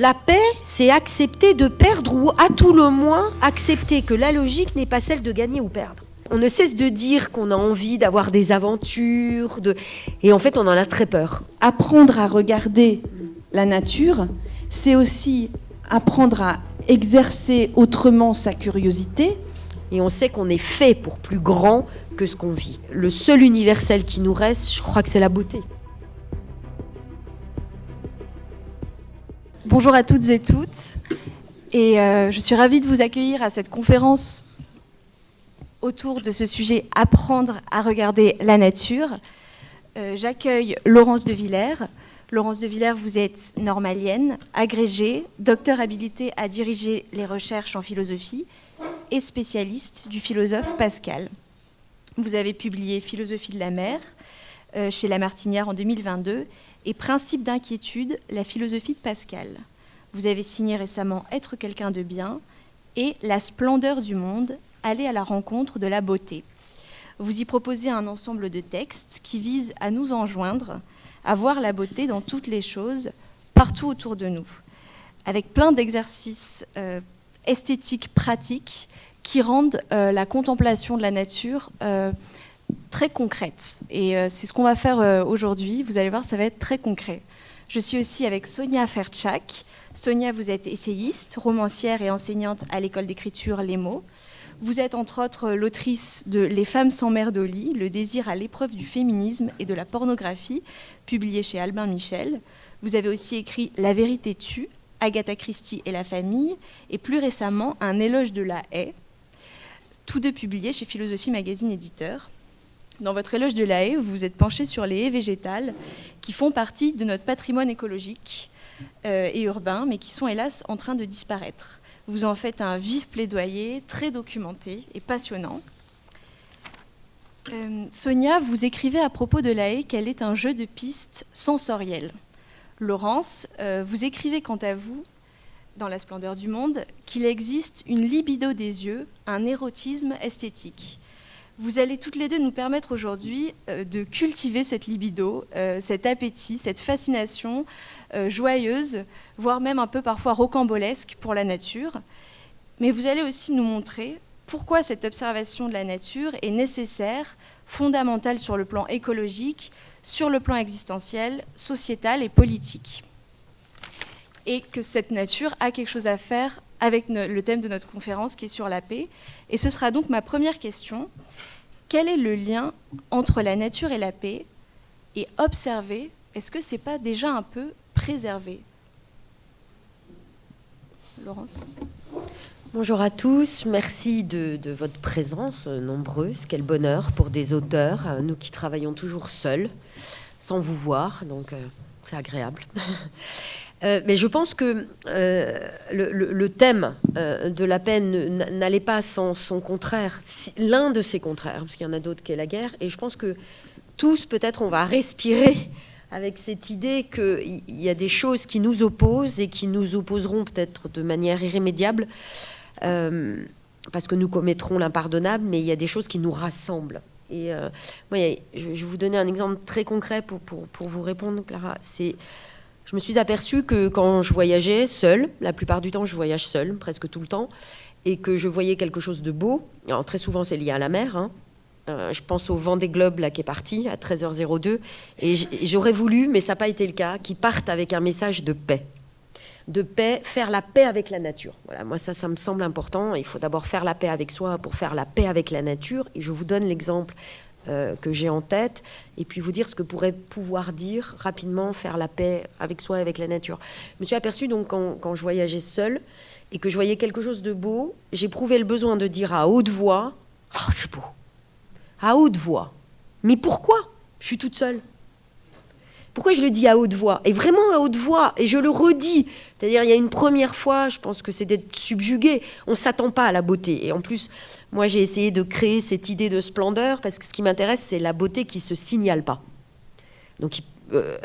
La paix, c'est accepter de perdre ou à tout le moins accepter que la logique n'est pas celle de gagner ou perdre. On ne cesse de dire qu'on a envie d'avoir des aventures, et en fait on en a très peur. Apprendre à regarder la nature, c'est aussi apprendre à exercer autrement sa curiosité. Et on sait qu'on est fait pour plus grand que ce qu'on vit. Le seul universel qui nous reste, je crois que c'est la beauté. Bonjour à toutes et toutes, et je suis ravie de vous accueillir à cette conférence autour de ce sujet « Apprendre à regarder la nature ». J'accueille Laurence de Villers. Laurence de Villers, vous êtes normalienne, agrégée, docteur habilitée à diriger les recherches en philosophie et spécialiste du philosophe Pascal. Vous avez publié « Philosophie de la mer » chez La Martinière en 2022 et « Principe d'inquiétude, la philosophie de Pascal ». Vous avez signé récemment « Être quelqu'un de bien » et « La splendeur du monde, aller à la rencontre de la beauté ». Vous y proposez un ensemble de textes qui visent à nous enjoindre à voir la beauté dans toutes les choses, partout autour de nous, avec plein d'exercices esthétiques pratiques qui rendent la contemplation de la nature très concrète. Et c'est ce qu'on va faire aujourd'hui. Vous allez voir, ça va être très concret. Je suis aussi avec Sonia Fertchak. Sonia, vous êtes essayiste, romancière et enseignante à l'école d'écriture Les Mots. Vous êtes entre autres l'autrice de Les femmes sans mère d'Oli, le désir à l'épreuve du féminisme et de la pornographie, publié chez Albin Michel. Vous avez aussi écrit La vérité tue, Agatha Christie et la famille, et plus récemment Un éloge de la haie, tous deux publiés chez Philosophie Magazine Éditeur. Dans votre éloge de la haie, vous vous êtes penché sur les haies végétales qui font partie de notre patrimoine écologique et urbain, mais qui sont hélas en train de disparaître. Vous en faites un vif plaidoyer, très documenté et passionnant. Sonia, vous écrivez à propos de la haie qu'elle est un jeu de pistes sensorielles. Laurence, vous écrivez quant à vous, dans La splendeur du monde, qu'il existe une libido des yeux, un érotisme esthétique. Vous allez toutes les deux nous permettre aujourd'hui de cultiver cette libido, cet appétit, cette fascination joyeuse, voire même un peu parfois rocambolesque pour la nature. Mais vous allez aussi nous montrer pourquoi cette observation de la nature est nécessaire, fondamentale sur le plan écologique, sur le plan existentiel, sociétal et politique. Et que cette nature a quelque chose à faire avec le thème de notre conférence qui est sur la paix. Et ce sera donc ma première question. Quel est le lien entre la nature et la paix? Et observer, est-ce que ce n'est pas déjà un peu préserver? Laurence? Bonjour à tous, merci de votre présence nombreuse. Quel bonheur pour des auteurs, nous qui travaillons toujours seuls, sans vous voir, donc c'est agréable. Mais je pense que le thème de la paix n'allait pas sans son contraire, l'un de ses contraires, parce qu'il y en a d'autres qui est la guerre, et je pense que tous, peut-être, on va respirer avec cette idée qu'il y a des choses qui nous opposent et qui nous opposeront peut-être de manière irrémédiable, parce que nous commettrons l'impardonnable, mais il y a des choses qui nous rassemblent. Et moi, je vais vous donner un exemple très concret pour vous répondre, Clara. Je me suis aperçue que quand je voyageais seule, la plupart du temps je voyage seule, presque tout le temps, et que je voyais quelque chose de beau, alors très souvent c'est lié à la mer, hein. Je pense au Vendée Globe là, qui est parti à 13h02, et j'aurais voulu, mais ça n'a pas été le cas, qu'il parte avec un message de paix. De paix, faire la paix avec la nature. Voilà, moi ça me semble important. Il faut d'abord faire la paix avec soi pour faire la paix avec la nature, et je vous donne l'exemple que j'ai en tête, et puis vous dire ce que pourrait pouvoir dire rapidement faire la paix avec soi et avec la nature. Je me suis aperçue donc quand je voyageais seule et que je voyais quelque chose de beau, j'éprouvais le besoin de dire à haute voix « Oh, c'est beau !» À haute voix. Mais pourquoi? Je suis toute seule. Pourquoi je le dis à haute voix? Et vraiment à haute voix, et je le redis. C'est-à-dire, il y a une première fois, je pense que c'est d'être subjugué. On ne s'attend pas à la beauté. Et en plus, moi, j'ai essayé de créer cette idée de splendeur, parce que ce qui m'intéresse, c'est la beauté qui ne se signale pas. Donc,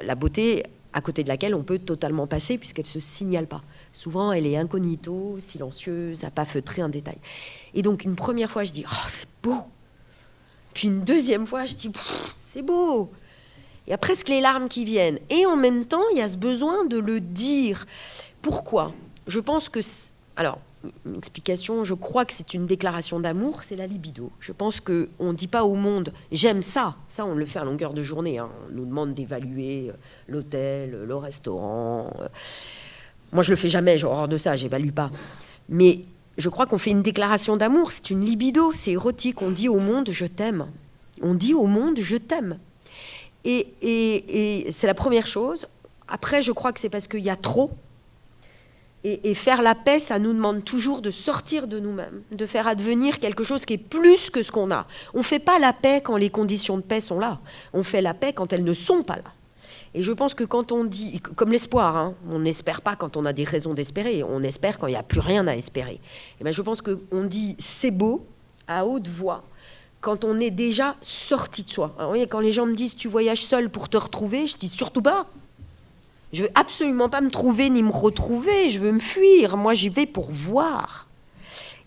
la beauté à côté de laquelle on peut totalement passer, puisqu'elle ne se signale pas. Souvent, elle est incognito, silencieuse, à pas feutrer un détail. Et donc, une première fois, je dis « Oh, c'est beau !» Puis une deuxième fois, je dis « C'est beau !» Il y a presque les larmes qui viennent. Et en même temps, il y a ce besoin de le dire. Pourquoi ? Je pense que... Alors, une explication, je crois que c'est une déclaration d'amour, c'est la libido. Je pense qu'on ne dit pas au monde « j'aime ça ». Ça, on le fait à longueur de journée. Hein. On nous demande d'évaluer l'hôtel, le restaurant. Moi, je ne le fais jamais, j'ai horreur de ça, je n'évalue pas. Mais je crois qu'on fait une déclaration d'amour, c'est une libido, c'est érotique. On dit au monde « je t'aime ». On dit au monde « je t'aime ». Et c'est la première chose. Après, je crois que c'est parce qu'il y a trop. Et faire la paix, ça nous demande toujours de sortir de nous-mêmes, de faire advenir quelque chose qui est plus que ce qu'on a. On ne fait pas la paix quand les conditions de paix sont là. On fait la paix quand elles ne sont pas là. Et je pense que quand on dit, comme l'espoir, hein, on n'espère pas quand on a des raisons d'espérer, on espère quand il n'y a plus rien à espérer. Et bien je pense qu'on dit c'est beau à haute voix quand on est déjà sorti de soi. Alors, vous voyez, quand les gens me disent tu voyages seul pour te retrouver, je dis surtout pas. Je veux absolument pas me trouver ni me retrouver, je veux me fuir. Moi, j'y vais pour voir.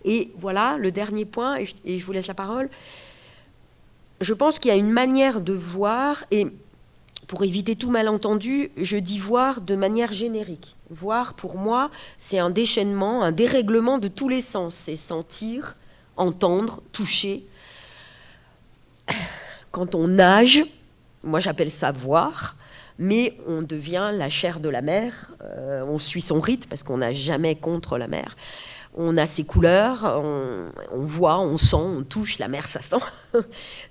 Et voilà, le dernier point, et je vous laisse la parole. Je pense qu'il y a une manière de voir, et pour éviter tout malentendu, je dis voir de manière générique. Voir, pour moi, c'est un déchaînement, un dérèglement de tous les sens. C'est sentir, entendre, toucher. Quand on nage, moi j'appelle ça voir, mais on devient la chair de la mer, on suit son rythme parce qu'on n'a jamais contre la mer. On a ses couleurs, on voit, on sent, on touche, la mer ça sent.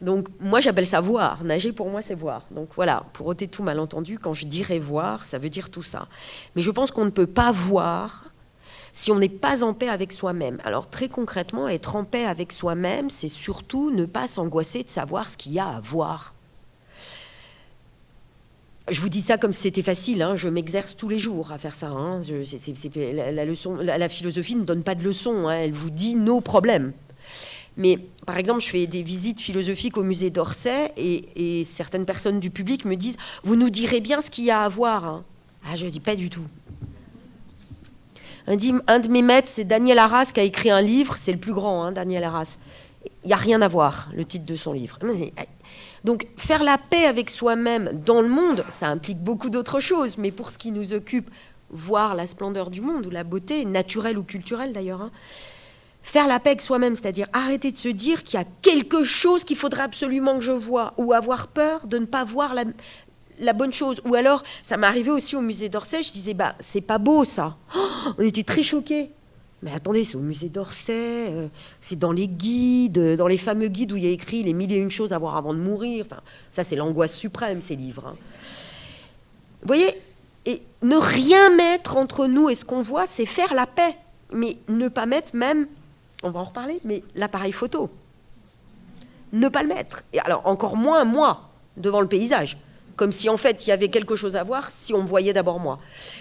Donc moi j'appelle ça voir, nager pour moi c'est voir. Donc voilà, pour ôter tout malentendu, quand je dirais voir, ça veut dire tout ça. Mais je pense qu'on ne peut pas voir si on n'est pas en paix avec soi-même. Alors très concrètement, être en paix avec soi-même, c'est surtout ne pas s'angoisser de savoir ce qu'il y a à voir. Je vous dis ça comme si c'était facile, hein. Je m'exerce tous les jours à faire ça. Hein. La philosophie ne donne pas de leçons, hein. Elle vous dit nos problèmes. Mais par exemple, je fais des visites philosophiques au musée d'Orsay et certaines personnes du public me disent « Vous nous direz bien ce qu'il y a à voir hein. ». Ah, je ne dis pas du tout. Un de mes maîtres, c'est Daniel Arras qui a écrit un livre, c'est le plus grand, hein, Daniel Arras. Il n'y a rien à voir, le titre de son livre. Donc, faire la paix avec soi-même dans le monde, ça implique beaucoup d'autres choses, mais pour ce qui nous occupe, voir la splendeur du monde, ou la beauté, naturelle ou culturelle d'ailleurs, hein, faire la paix avec soi-même, c'est-à-dire arrêter de se dire qu'il y a quelque chose qu'il faudrait absolument que je voie, ou avoir peur de ne pas voir la bonne chose. Ou alors, ça m'est arrivé aussi au musée d'Orsay, je disais, bah, c'est pas beau ça. Oh, on était très choqués. Mais attendez, c'est au musée d'Orsay, c'est dans les guides, dans les fameux guides où il y a écrit les 1001 choses à voir avant de mourir. Enfin, ça, c'est l'angoisse suprême, ces livres. Hein. Vous voyez, et ne rien mettre entre nous et ce qu'on voit, c'est faire la paix. Mais ne pas mettre même, on va en reparler, mais l'appareil photo. Ne pas le mettre. Et alors, encore moins moi, devant le paysage. Comme si, en fait, il y avait quelque chose à voir si on me voyait d'abord moi.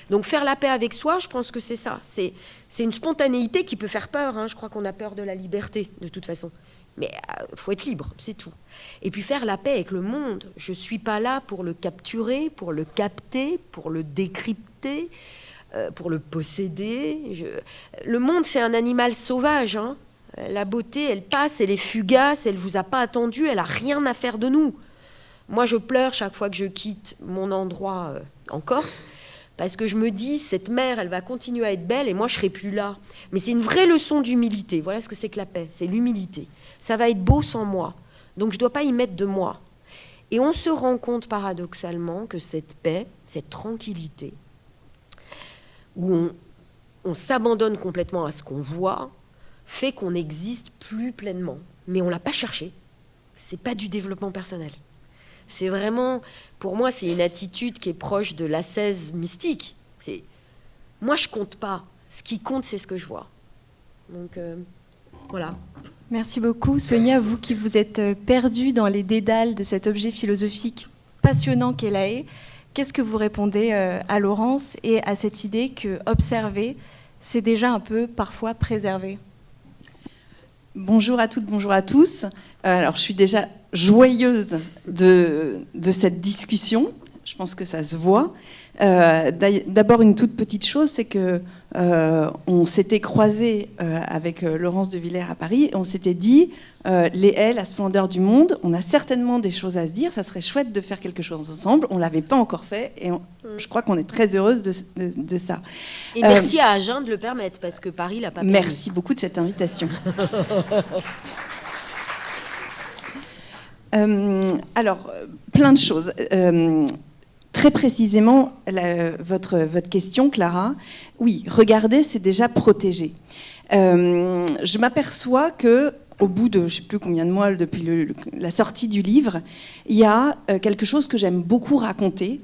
Donc, faire la paix avec soi, je pense que c'est ça. C'est une spontanéité qui peut faire peur. Hein. Je crois qu'on a peur de la liberté, de toute façon. Mais il faut être libre, c'est tout. Et puis, faire la paix avec le monde. Je ne suis pas là pour le capturer, pour le capter, pour le décrypter, pour le posséder. Le monde, c'est un animal sauvage. Hein. La beauté, elle passe, elle est fugace, elle ne vous a pas attendu, elle n'a rien à faire de nous. Moi, je pleure chaque fois que je quitte mon endroit en Corse, parce que je me dis, cette mer, elle va continuer à être belle, et moi, je ne serai plus là. Mais c'est une vraie leçon d'humilité. Voilà ce que c'est que la paix, c'est l'humilité. Ça va être beau sans moi, donc je ne dois pas y mettre de moi. Et on se rend compte, paradoxalement, que cette paix, cette tranquillité, où on s'abandonne complètement à ce qu'on voit, fait qu'on n'existe plus pleinement. Mais on ne l'a pas cherché. Ce n'est pas du développement personnel. C'est vraiment, pour moi, c'est une attitude qui est proche de l'ascèse mystique. Moi, je compte pas. Ce qui compte, c'est ce que je vois. Donc, voilà. Merci beaucoup. Sonia, vous qui vous êtes perdue dans les dédales de cet objet philosophique passionnant qu'est la haie, qu'est-ce que vous répondez à Laurence et à cette idée que observer, c'est déjà un peu parfois préserver ? Bonjour à toutes, bonjour à tous. Alors, je suis déjà joyeuse de cette discussion. Je pense que ça se voit. D'abord, une toute petite chose, c'est que on s'était croisés avec Laurence de Villers à Paris, et on s'était dit, les haies, la splendeur du monde, on a certainement des choses à se dire, ça serait chouette de faire quelque chose ensemble. On ne l'avait pas encore fait, et je crois qu'on est très heureuse de ça. Et merci à Agen de le permettre, parce que Paris l'a pas permis. Merci beaucoup de cette invitation. Alors, plein de choses. Très précisément, votre question, Clara, oui, regarder, c'est déjà protéger. Je m'aperçois que, au bout de je ne sais plus combien de mois depuis la sortie du livre, il y a quelque chose que j'aime beaucoup raconter.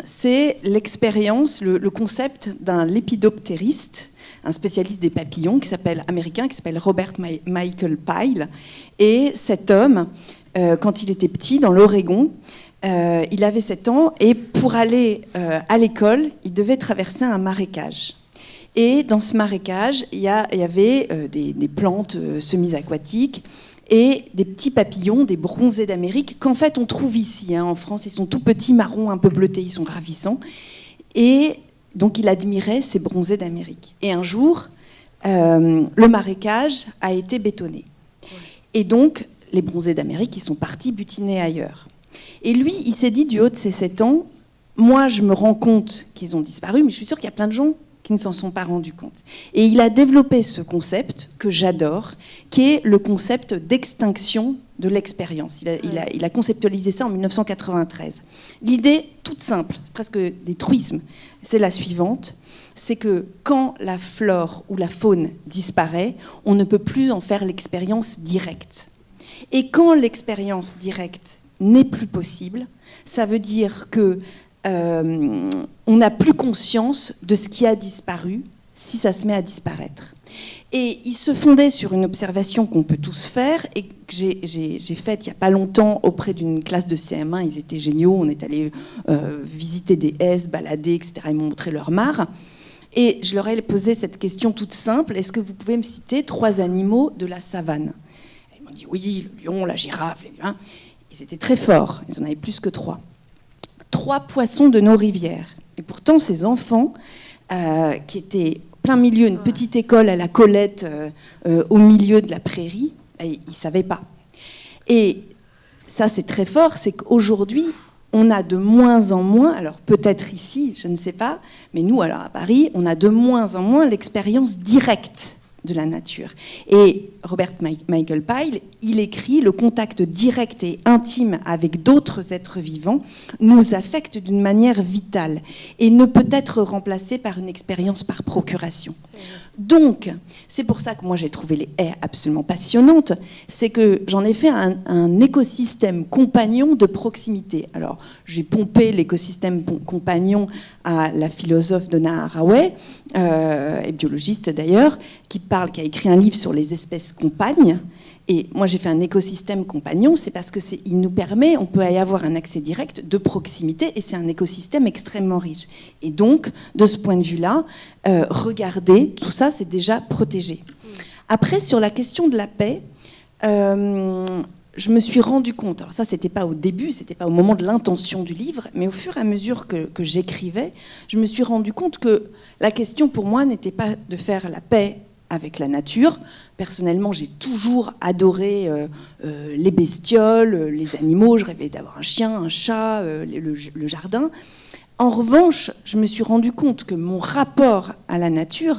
C'est l'expérience, le concept d'un lépidoptériste, un spécialiste des papillons américain qui s'appelle Robert Michael Pyle. Et cet homme, quand il était petit, dans l'Oregon, il avait 7 ans, et pour aller à l'école, il devait traverser un marécage. Et dans ce marécage, il y avait des plantes semi-aquatiques et des petits papillons, des bronzés d'Amérique, qu'en fait on trouve ici, en France. Ils sont tout petits, marrons, un peu bleutés, ils sont ravissants. Et donc il admirait ces bronzés d'Amérique. Et un jour, le marécage a été bétonné. Et donc, les bronzés d'Amérique, ils sont partis butiner ailleurs. Et lui, il s'est dit, du haut de ses 7 ans, moi, je me rends compte qu'ils ont disparu, mais je suis sûre qu'il y a plein de gens qui ne s'en sont pas rendus compte. Et il a développé ce concept que j'adore, qui est le concept d'extinction de l'expérience. Il a conceptualisé ça en 1993. L'idée, toute simple, c'est presque des truismes, c'est la suivante, c'est que quand la flore ou la faune disparaît, on ne peut plus en faire l'expérience directe. Et quand l'expérience directe n'est plus possible, ça veut dire que on n'a plus conscience de ce qui a disparu si ça se met à disparaître. Et il se fondait sur une observation qu'on peut tous faire et que j'ai faite il n'y a pas longtemps auprès d'une classe de CM1. Ils étaient géniaux, on est allé visiter des haies, se balader, etc. Ils m'ont montré leur mare. Et je leur ai posé cette question toute simple, est-ce que vous pouvez me citer 3 animaux de la savane? Ils m'ont dit oui, le lion, la girafe, les lions. Ils étaient très forts, ils en avaient plus que 3. 3 poissons de nos rivières. Et pourtant, ces enfants, qui étaient plein milieu, une petite école à la Colette, au milieu de la prairie, ils ne savaient pas. Et ça, c'est très fort, c'est qu'aujourd'hui, on a de moins en moins, alors peut-être ici, je ne sais pas, mais nous, alors à Paris, on a de moins en moins l'expérience directe de la nature. Et Robert Michael Pyle, il écrit « Le contact direct et intime avec d'autres êtres vivants nous affecte d'une manière vitale et ne peut être remplacé par une expérience par procuration. » Donc, c'est pour ça que moi j'ai trouvé les haies absolument passionnantes, c'est que j'en ai fait un écosystème compagnon de proximité. Alors, j'ai pompé l'écosystème compagnon à la philosophe Donna Haraway, et biologiste d'ailleurs, qui a écrit un livre sur les espèces compagnes. Et moi, j'ai fait un écosystème compagnon, c'est parce qu'il nous permet, on peut y avoir un accès direct de proximité, et c'est un écosystème extrêmement riche. Et donc, de ce point de vue-là, regarder, tout ça, c'est déjà protégé. Après, sur la question de la paix, je me suis rendu compte, alors ça, c'était pas au début, c'était pas au moment de l'intention du livre, mais au fur et à mesure que j'écrivais, je me suis rendu compte que la question pour moi n'était pas de faire la paix avec la nature. Personnellement, j'ai toujours adoré les bestioles, les animaux. Je rêvais d'avoir un chien, un chat, le jardin. En revanche, je me suis rendu compte que mon rapport à la nature,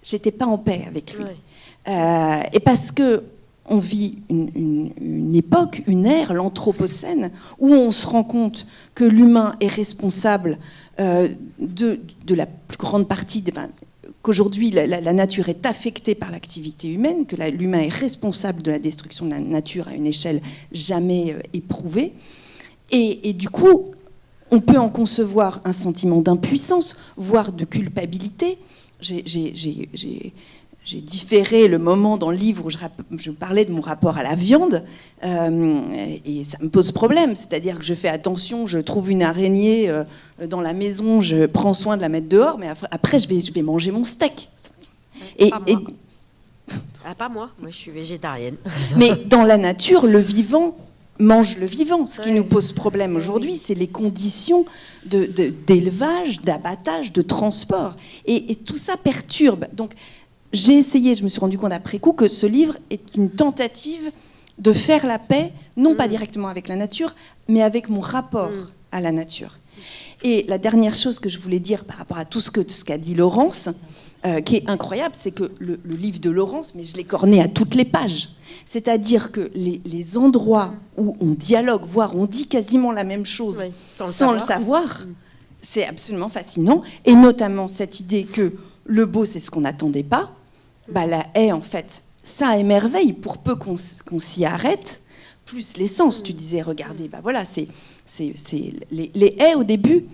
j'étais pas en paix avec lui. Ouais. Et parce que on vit une époque, une ère, l'Anthropocène, où on se rend compte que l'humain est responsable de la plus grande partie qu'aujourd'hui la nature est affectée par l'activité humaine, que l'humain est responsable de la destruction de la nature à une échelle jamais éprouvée. Et du coup, on peut en concevoir un sentiment d'impuissance, voire de culpabilité. J'ai différé le moment dans le livre où je parlais de mon rapport à la viande, et ça me pose problème. C'est-à-dire que je fais attention, je trouve une araignée dans la maison, je prends soin de la mettre dehors, mais après je vais manger mon steak. Pas moi, je suis végétarienne. Mais dans la nature, le vivant mange le vivant. Ce qui nous pose problème aujourd'hui, c'est les conditions d'élevage, d'abattage, de transport. Et tout ça perturbe. Donc, j'ai essayé, je me suis rendu compte après coup, que ce livre est une tentative de faire la paix, non pas directement avec la nature, mais avec mon rapport à la nature. Et la dernière chose que je voulais dire par rapport à tout ce qu'a dit Laurence, qui est incroyable, c'est que le livre de Laurence, mais je l'ai corné à toutes les pages. C'est-à-dire que les endroits où on dialogue, voire on dit quasiment la même chose sans le savoir, c'est absolument fascinant. Et notamment cette idée que le beau, c'est ce qu'on n'attendait pas. Bah, la haie, en fait, ça émerveille pour peu qu'on s'y arrête. Plus l'essence, tu disais, regardez, bah voilà, c'est les haies au début.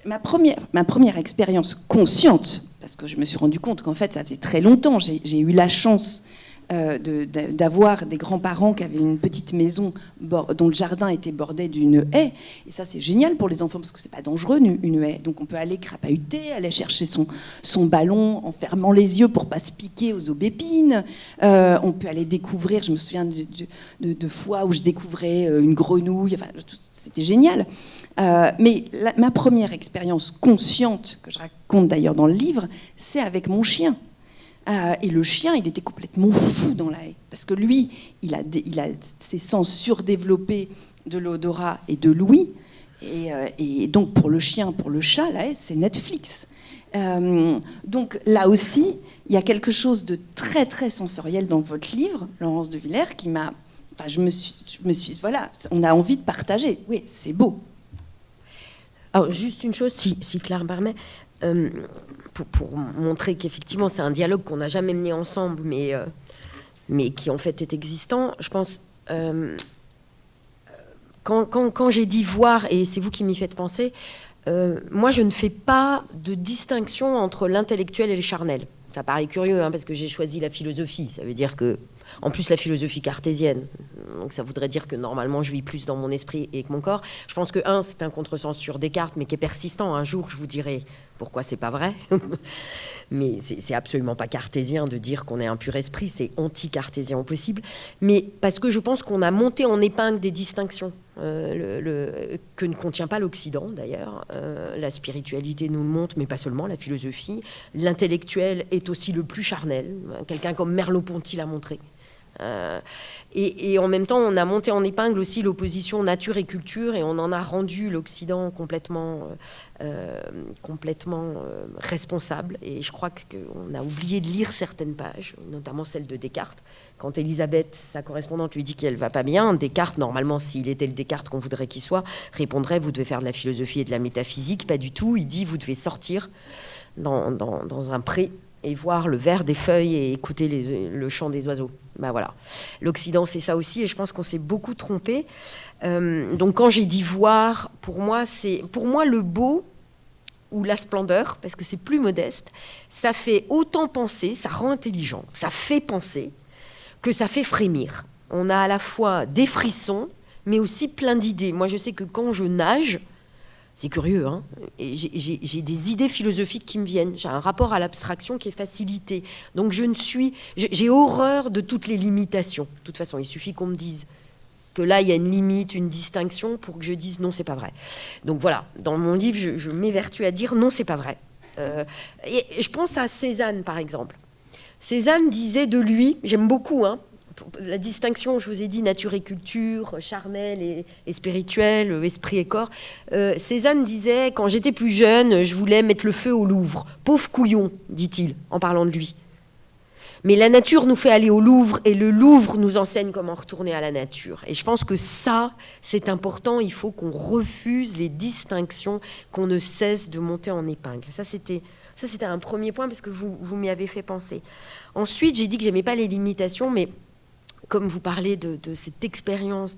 Ma première expérience consciente, parce que je me suis rendu compte qu'en fait, ça faisait très longtemps, j'ai eu la chance d'avoir des grands-parents qui avaient une petite maison dont le jardin était bordé d'une haie. Et ça, c'est génial pour les enfants parce que c'est pas dangereux, une haie. Donc on peut aller crapahuter, aller chercher son ballon en fermant les yeux pour pas se piquer aux aubépines. On peut aller découvrir, je me souviens de fois où je découvrais une grenouille. Enfin, c'était génial. Mais ma première expérience consciente, que je raconte d'ailleurs dans le livre, c'est avec mon chien. Et le chien, il était complètement fou dans la haie. Parce que lui, il a ses sens surdéveloppés de l'odorat et de l'ouïe. Et donc, pour le chien, pour le chat, la haie, c'est Netflix. Donc, là aussi, il y a quelque chose de très, très sensoriel dans votre livre, Laurence de Villers, qui m'a... Enfin, je me suis... Voilà, on a envie de partager. Oui, c'est beau. Alors, juste une chose, si Claire me permet... Pour montrer qu'effectivement c'est un dialogue qu'on n'a jamais mené ensemble, mais qui en fait est existant. Je pense, quand j'ai dit voir, et c'est vous qui m'y faites penser, moi je ne fais pas de distinction entre l'intellectuel et le charnel. Ça paraît curieux, hein, parce que j'ai choisi la philosophie. Ça veut dire que, en plus, la philosophie cartésienne. Donc ça voudrait dire que normalement, je vis plus dans mon esprit et que mon corps. Je pense que, c'est un contresens sur Descartes, mais qui est persistant. Un jour, je vous dirai pourquoi c'est pas vrai. Mais c'est absolument pas cartésien de dire qu'on est un pur esprit. C'est anti-cartésien au possible. Mais parce que je pense qu'on a monté en épingle des distinctions que ne contient pas l'Occident, d'ailleurs. La spiritualité nous le montre, mais pas seulement, la philosophie. L'intellectuel est aussi le plus charnel. Quelqu'un comme Merleau-Ponty l'a montré. Et en même temps, on a monté en épingle aussi l'opposition nature et culture, et on en a rendu l'Occident complètement responsable. Et je crois qu'on a oublié de lire certaines pages, notamment celle de Descartes. Quand Elisabeth, sa correspondante, lui dit qu'elle ne va pas bien, Descartes, normalement, s'il était le Descartes qu'on voudrait qu'il soit, répondrait « Vous devez faire de la philosophie et de la métaphysique ». Pas du tout. Il dit « Vous devez sortir dans un pré et voir le vert des feuilles et écouter le chant des oiseaux ». Ben voilà. L'Occident, c'est ça aussi, et je pense qu'on s'est beaucoup trompé. Donc quand j'ai dit voir, pour moi, le beau ou la splendeur, parce que c'est plus modeste, ça fait autant penser, ça rend intelligent, ça fait penser, que ça fait frémir. On a à la fois des frissons, mais aussi plein d'idées. Moi, je sais que quand je nage, c'est curieux, hein, et j'ai des idées philosophiques qui me viennent. J'ai un rapport à l'abstraction qui est facilité. Donc j'ai horreur de toutes les limitations. De toute façon, il suffit qu'on me dise que là, il y a une limite, une distinction, pour que je dise non, c'est pas vrai. Donc voilà, dans mon livre, je m'évertue à dire non, c'est pas vrai. Et je pense à Cézanne, par exemple. Cézanne disait de lui, j'aime beaucoup, hein, la distinction, je vous ai dit, nature et culture, charnel et spirituel, esprit et corps. Cézanne disait, quand j'étais plus jeune, je voulais mettre le feu au Louvre. Pauvre couillon, dit-il, en parlant de lui. Mais la nature nous fait aller au Louvre, et le Louvre nous enseigne comment retourner à la nature. Et je pense que ça, c'est important. Il faut qu'on refuse les distinctions, qu'on ne cesse de monter en épingle. Ça, c'était un premier point, parce que vous m'y avez fait penser. Ensuite, j'ai dit que j'aimais pas les limitations, mais comme vous parlez de cette expérience,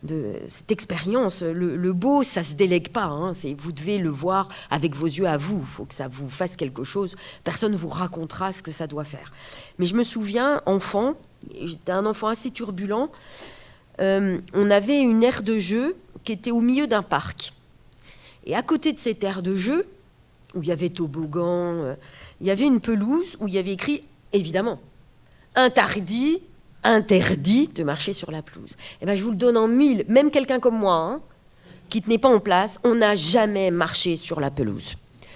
le beau, ça se délègue pas. Hein, vous devez le voir avec vos yeux à vous. Il faut que ça vous fasse quelque chose. Personne ne vous racontera ce que ça doit faire. Mais je me souviens, enfant, j'étais un enfant assez turbulent, on avait une aire de jeu qui était au milieu d'un parc. Et à côté de cette aire de jeu, où il y avait toboggan, il y avait une pelouse où il y avait écrit, évidemment, interdit interdit de marcher sur la pelouse. Eh ben, je vous le donne en mille. Même quelqu'un comme moi, hein, qui ne tenait pas en place, on n'a jamais marché sur la pelouse.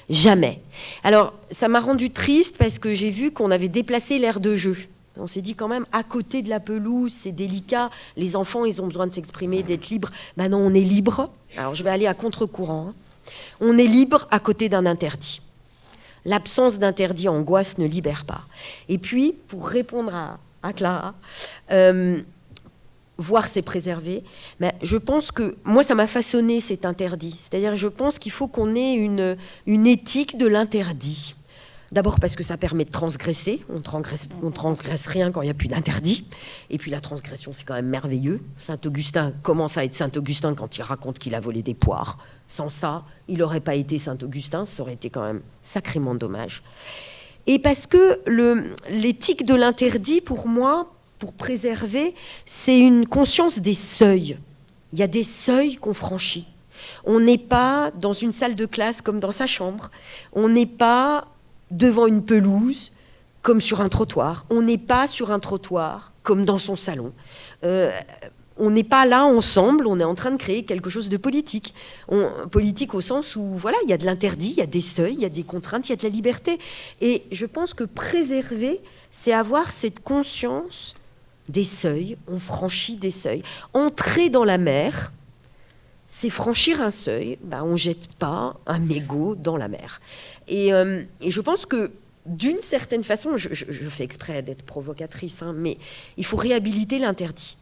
Jamais. Alors, ça m'a rendu triste parce que j'ai vu qu'on avait déplacé l'aire de jeu. On s'est dit quand même, à côté de la pelouse, c'est délicat. Les enfants, ils ont besoin de s'exprimer, d'être libres. Ben non, on est libre. Alors, je vais aller à contre-courant. Hein. On est libre à côté d'un interdit. L'absence d'interdit angoisse ne libère pas. Et puis, pour répondre à Clara, voir c'est préserver, mais je pense que moi ça m'a façonné cet interdit. C'est-à-dire je pense qu'il faut qu'on ait une éthique de l'interdit. D'abord parce que ça permet de transgresser, on transgresse rien quand il n'y a plus d'interdit. Et puis la transgression c'est quand même merveilleux. Saint-Augustin commence à être Saint-Augustin quand il raconte qu'il a volé des poires. Sans ça, il n'aurait pas été Saint-Augustin, ça aurait été quand même sacrément dommage. Et parce que l'éthique de l'interdit pour moi, pour préserver, c'est une conscience des seuils. Il y a des seuils qu'on franchit. On n'est pas dans une salle de classe comme dans sa chambre. On n'est pas devant une pelouse comme sur un trottoir. On n'est pas sur un trottoir comme dans son salon. On n'est pas là ensemble, on est en train de créer quelque chose de politique. Politique au sens où, voilà, il y a de l'interdit, il y a des seuils, il y a des contraintes, il y a de la liberté. Et je pense que préserver, c'est avoir cette conscience des seuils, on franchit des seuils. Entrer dans la mer, c'est franchir un seuil, on ne jette pas un mégot dans la mer. Et je pense que d'une certaine façon, je fais exprès d'être provocatrice, hein, mais il faut réhabiliter l'interdit.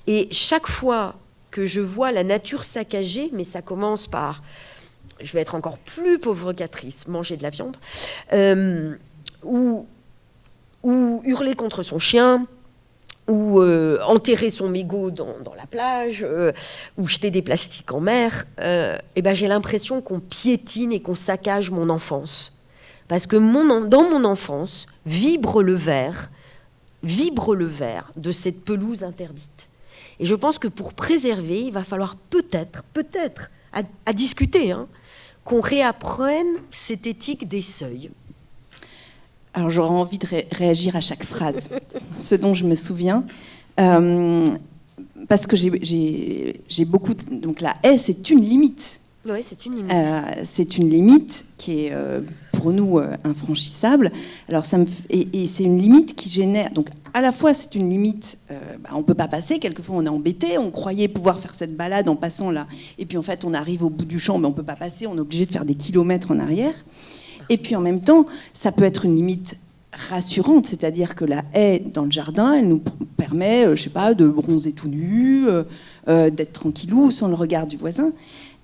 Et chaque fois que je vois la nature saccagée, mais ça commence par, je vais être encore plus provocatrice, manger de la viande, ou hurler contre son chien, ou enterrer son mégot dans la plage, ou jeter des plastiques en mer, j'ai l'impression qu'on piétine et qu'on saccage mon enfance. Parce que dans mon enfance, vibre le verre de cette pelouse interdite. Et je pense que pour préserver, il va falloir peut-être, à discuter, hein, qu'on réapprenne cette éthique des seuils. Alors j'aurais envie de réagir à chaque phrase, ce dont je me souviens, parce que j'ai beaucoup... Donc la haie, c'est une limite. Oui, c'est une limite. C'est une limite qui est pour nous infranchissable. Alors et c'est une limite qui génère... Donc à la fois c'est une limite, on ne peut pas passer, quelquefois on est embêté, on croyait pouvoir faire cette balade en passant là, et puis en fait on arrive au bout du champ, mais on ne peut pas passer, on est obligé de faire des kilomètres en arrière. Et puis en même temps, ça peut être une limite rassurante, c'est-à-dire que la haie dans le jardin, elle nous permet, de bronzer tout nu, d'être tranquillou sans le regard du voisin.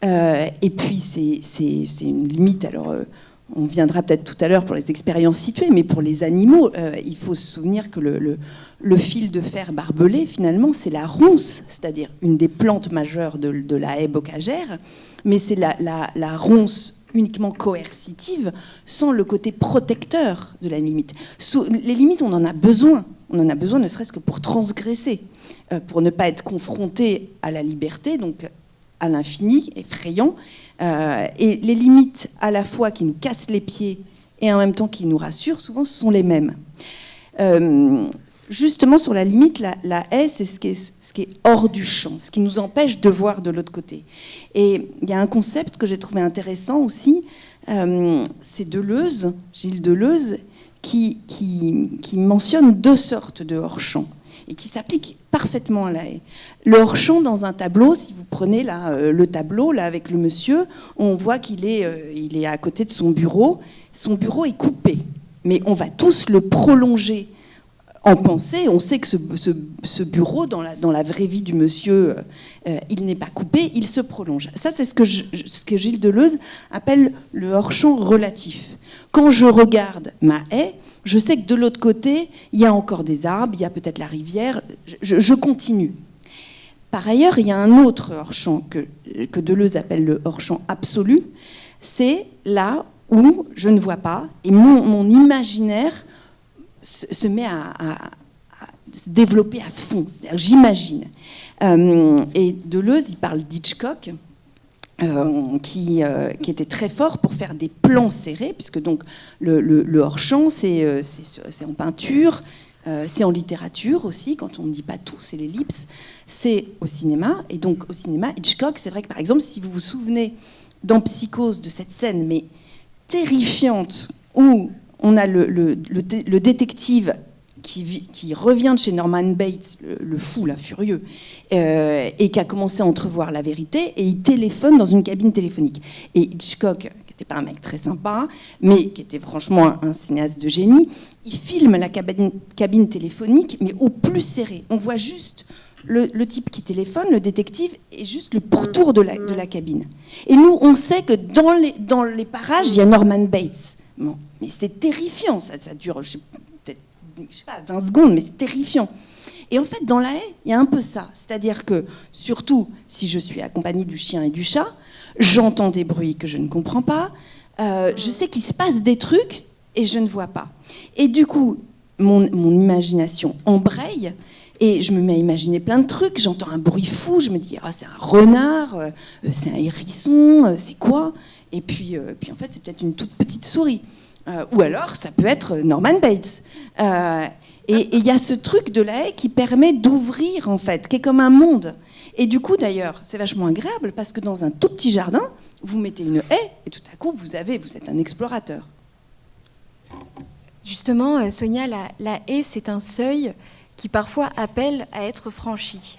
Et puis c'est une limite, alors on viendra peut-être tout à l'heure pour les expériences situées, mais pour les animaux, il faut se souvenir que le fil de fer barbelé, finalement, c'est la ronce, c'est-à-dire une des plantes majeures de la haie bocagère, mais c'est la ronce uniquement coercitive, sans le côté protecteur de la limite. Les limites, on en a besoin. On en a besoin ne serait-ce que pour transgresser, pour ne pas être confronté à la liberté, donc à l'infini, effrayant. Et les limites, à la fois qui nous cassent les pieds et en même temps qui nous rassurent, souvent ce sont les mêmes. Justement, sur la limite, la haie, c'est ce qui est hors du champ, ce qui nous empêche de voir de l'autre côté. Et il y a un concept que j'ai trouvé intéressant aussi, c'est Deleuze, Gilles Deleuze, qui mentionne deux sortes de hors-champ et qui s'applique parfaitement à la haie. Le hors-champ dans un tableau, si vous prenez là, le tableau là, avec le monsieur, on voit qu'il est à côté de son bureau. Son bureau est coupé, mais on va tous le prolonger en pensée. On sait que ce bureau, dans la vraie vie du monsieur, il n'est pas coupé, il se prolonge. Ça, c'est ce que Gilles Deleuze appelle le hors-champ relatif. Quand je regarde ma haie, je sais que de l'autre côté, il y a encore des arbres, il y a peut-être la rivière, je continue. Par ailleurs, il y a un autre hors-champ que Deleuze appelle le hors-champ absolu. C'est là où je ne vois pas, et mon imaginaire se met à se développer à fond. C'est-à-dire, j'imagine. Et Deleuze, il parle d'Hitchcock, qui était très fort pour faire des plans serrés, puisque donc le hors-champ, c'est en peinture, c'est en littérature aussi, quand on ne dit pas tout, c'est l'ellipse, c'est au cinéma. Et donc au cinéma, Hitchcock, c'est vrai que par exemple, si vous vous souvenez dans Psychose de cette scène, mais terrifiante, où on a le détective qui revient de chez Norman Bates, le fou, là, furieux, et qui a commencé à entrevoir la vérité, et il téléphone dans une cabine téléphonique. Et Hitchcock, qui n'était pas un mec très sympa, mais qui était franchement un cinéaste de génie, il filme la cabine téléphonique, mais au plus serré. On voit juste le type qui téléphone, le détective, et juste le pourtour de la cabine. Et nous, on sait que dans les parages, il y a Norman Bates. Bon, mais c'est terrifiant, ça dure, je sais pas, 20 secondes, mais c'est terrifiant. Et en fait, dans La Haye, il y a un peu ça. C'est-à-dire que, surtout, si je suis accompagnée du chien et du chat, j'entends des bruits que je ne comprends pas, je sais qu'il se passe des trucs et je ne vois pas. Et du coup, mon imagination embraye et je me mets à imaginer plein de trucs. J'entends un bruit fou, je me dis, ah, c'est un renard, c'est un hérisson, c'est quoi ? Et puis en fait, c'est peut-être une toute petite souris. Ou alors, ça peut être Norman Bates. Et il y a ce truc de La Haye qui permet d'ouvrir, en fait, qui est comme un monde. Et du coup, d'ailleurs, c'est vachement agréable parce que dans un tout petit jardin, vous mettez une haie et tout à coup, vous êtes un explorateur. Justement, Sonia, la haie, c'est un seuil qui parfois appelle à être franchi.